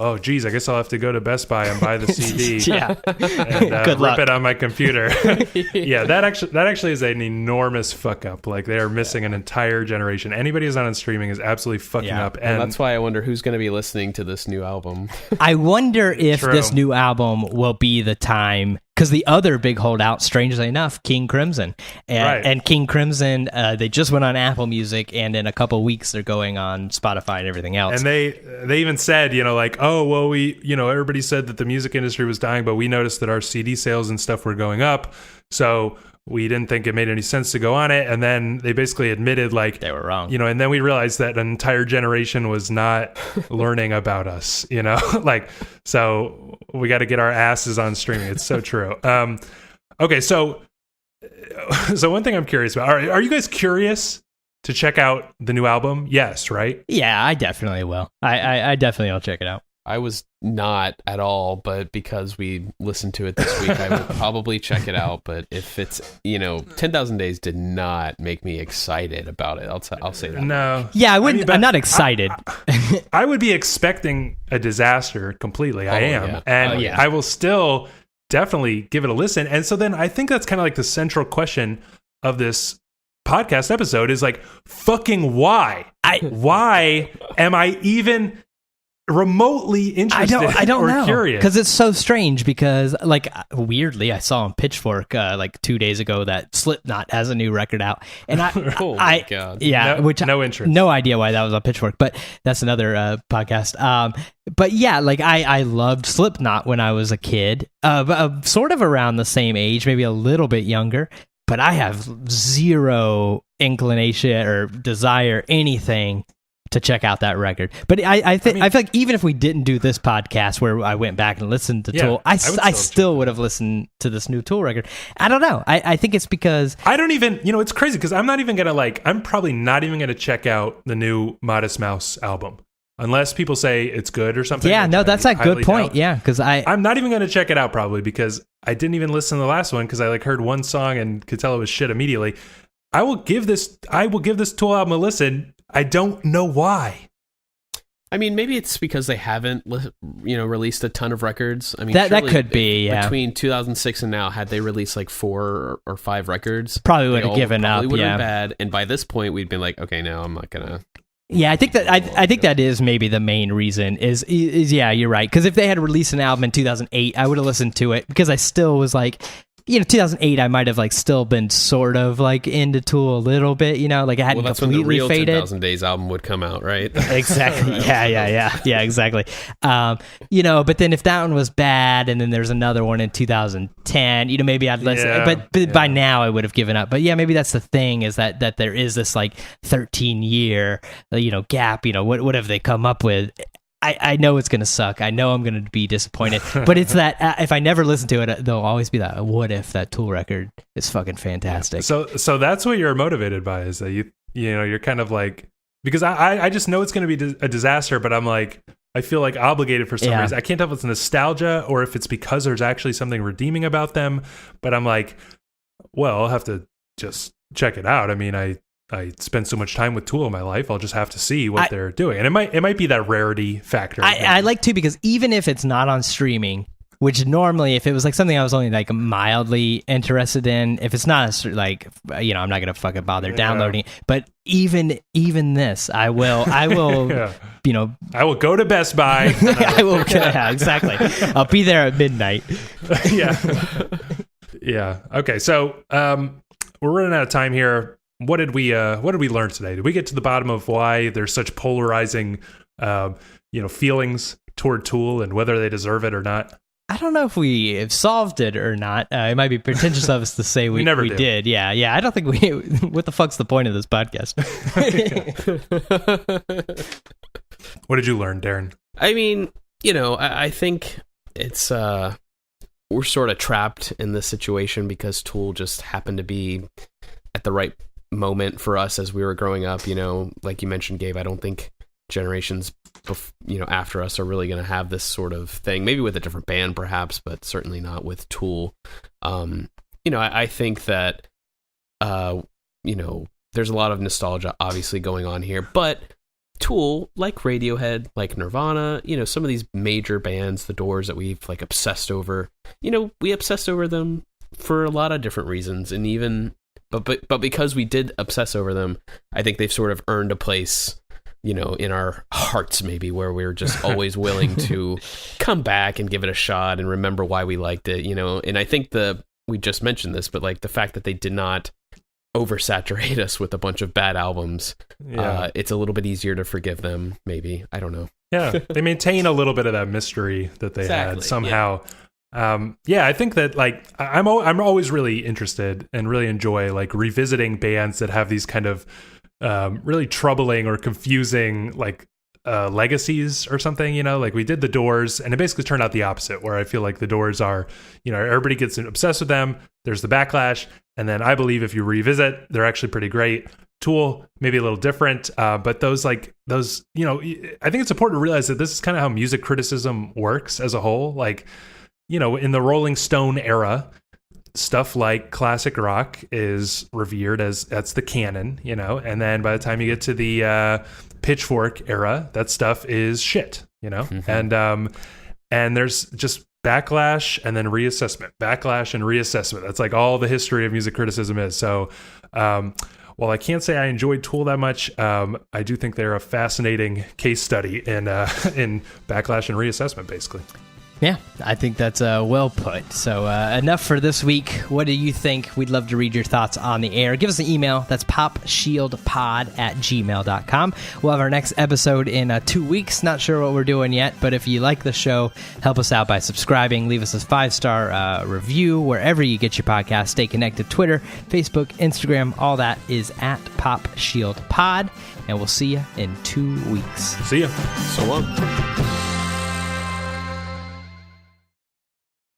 S1: oh, geez, I guess I'll have to go to Best Buy and buy the CD. And rip it on my computer. That actually is an enormous fuck up. Like, they are missing an entire generation. Anybody who's not on streaming is absolutely fucking up. And
S3: that's why I wonder who's going to be listening to this new album.
S2: I wonder if this new album will be the time, because the other big holdout, strangely enough, King Crimson. And King Crimson, they just went on Apple Music, and in a couple weeks they're going on Spotify and everything else.
S1: And they even said, you know, like, oh, well, we, you know, everybody said that the music industry was dying, but we noticed that our CD sales and stuff were going up. So we didn't think it made any sense to go on it. And then they basically admitted, like,
S2: they were wrong.
S1: You know, and then we realized that an entire generation was not learning about us, you know, like, so we got to get our asses on streaming. It's so true. Okay. So one thing I'm curious about, are you guys curious to check out the new album? Yes. Right.
S2: Yeah, I definitely will. I definitely will check it out.
S3: I was not at all, but because we listened to it this week, I will probably check it out. But if it's, you know, 10,000 Days did not make me excited about it. I'll say that.
S1: No.
S2: Yeah, I wouldn't. I'm not excited.
S1: I would be expecting a disaster completely. I am.
S3: Yeah.
S1: And I will still definitely give it a listen. And so then I think that's kind of like the central question of this podcast episode is like, fucking why? Why am I even remotely interested?
S2: I don't know.
S1: Curious,
S2: because it's so strange. Because like weirdly, I saw on Pitchfork like 2 days ago that Slipknot has a new record out, and
S3: oh my God.
S1: No interest,
S2: no idea why that was on Pitchfork, but that's another podcast. But yeah, like I loved Slipknot when I was a kid, sort of around the same age, maybe a little bit younger. But I have zero inclination or desire anything to check out that record. But I feel like even if we didn't do this podcast where I went back and listened to Tool, I still would have listened to this new Tool record. I don't know. I think it's because
S1: I don't even, you know, it's crazy because I'm probably not even going to check out the new Modest Mouse album unless people say it's good or something.
S2: Yeah, no, that's a good point. Yeah, because I'm
S1: not even going to check it out probably because I didn't even listen to the last one because I like heard one song and could tell it was shit immediately. I will give this Tool album a listen. I don't know why.
S3: I mean, maybe it's because they haven't, released a ton of records. I mean,
S2: that could be. Yeah.
S3: Between 2006 and now, had they released like 4 or 5 records,
S2: probably would have given up.
S3: Would have been bad. And by this point, we'd been like, okay, no, I'm not gonna.
S2: Yeah, I think that is maybe the main reason. Is yeah, you're right. Because if they had released an album in 2008, I would have listened to it because I still was like. 2008, I might have like still been sort of like into Tool a little bit, like it hadn't
S3: that's
S2: completely
S3: when the real
S2: faded.
S3: 10,000 Days album would come out, right?
S2: Exactly. Yeah, exactly. But then if that one was bad, and then there's another one in 2010, maybe I'd listen. But by now I would have given up. But yeah, maybe that's the thing is that there is this like 13-year, gap. What have they come up with? I know it's going to suck. I know I'm going to be disappointed. But it's that if I never listen to it, there'll always be that, what if that Tool record is fucking fantastic?
S1: So that's what you're motivated by, is that you know, you're kind of like, because I just know it's going to be a disaster, but I'm like, I feel like obligated for some reason. I can't tell if it's nostalgia or if it's because there's actually something redeeming about them, but I'm like, well, I'll have to just check it out. I mean, I spend so much time with Tool in my life, I'll just have to see what they're doing. And it might be that rarity factor.
S2: I like to, because even if it's not on streaming, which normally if it was like something I was only like mildly interested in, if it's not like, you know, I'm not going to fucking bother downloading it. But even this, I will, you know,
S1: I will go to Best Buy.
S2: I will, exactly. I'll be there at midnight.
S1: Yeah. Okay. So, we're running out of time here. What did we learn today? Did we get to the bottom of why there's such polarizing, feelings toward Tool and whether they deserve it or not?
S2: I don't know if we have solved it or not. It might be pretentious of us to say we did. Yeah. I don't think we. What the fuck's the point of this podcast?
S1: What did you learn, Darren?
S3: I mean, you know, I think it's we're sort of trapped in this situation because Tool just happened to be at the right moment for us as we were growing up. You know, like you mentioned, Gabe, I don't think generations after us are really going to have this sort of thing, maybe with a different band perhaps, but certainly not with Tool. I think that there's a lot of nostalgia obviously going on here, but Tool, like Radiohead, like Nirvana, you know, some of these major bands, the Doors, that we've like obsessed over, you know, we obsessed over them for a lot of different reasons, and even but because we did obsess over them, I think they've sort of earned a place, you know, in our hearts, maybe, where we're just always willing to come back and give it a shot and remember why we liked it, you know. And I think we just mentioned this, but like the fact that they did not oversaturate us with a bunch of bad albums, it's a little bit easier to forgive them, maybe. I don't know.
S1: Yeah, they maintain a little bit of that mystery that they had somehow. I think that like I'm always really interested and really enjoy like revisiting bands that have these kind of really troubling or confusing like legacies or something, you know. Like we did the Doors, and it basically turned out the opposite, where I feel like the Doors are, you know, everybody gets obsessed with them, there's the backlash, and then I believe if you revisit, they're actually pretty great. Tool, maybe a little different, but those, you know, I think it's important to realize that this is kind of how music criticism works as a whole. Like, you know, in the Rolling Stone era, stuff like classic rock is revered as that's the canon, you know, and then by the time you get to the Pitchfork era, that stuff is shit, you know. Mm-hmm. And there's just backlash and then reassessment, backlash and reassessment. That's like all the history of music criticism is. So while I can't say I enjoyed Tool that much, I do think they're a fascinating case study in backlash and reassessment, basically.
S2: Yeah, I think that's well put. So enough for this week. What do you think? We'd love to read your thoughts on the air. Give us an email. That's popshieldpod@gmail.com. We'll have our next episode in 2 weeks. Not sure what we're doing yet, but if you like the show, help us out by subscribing. Leave us a 5-star review wherever you get your podcast. Stay connected. Twitter, Facebook, Instagram, all that is at popshieldpod. And we'll see you in 2 weeks.
S1: See ya.
S3: So long.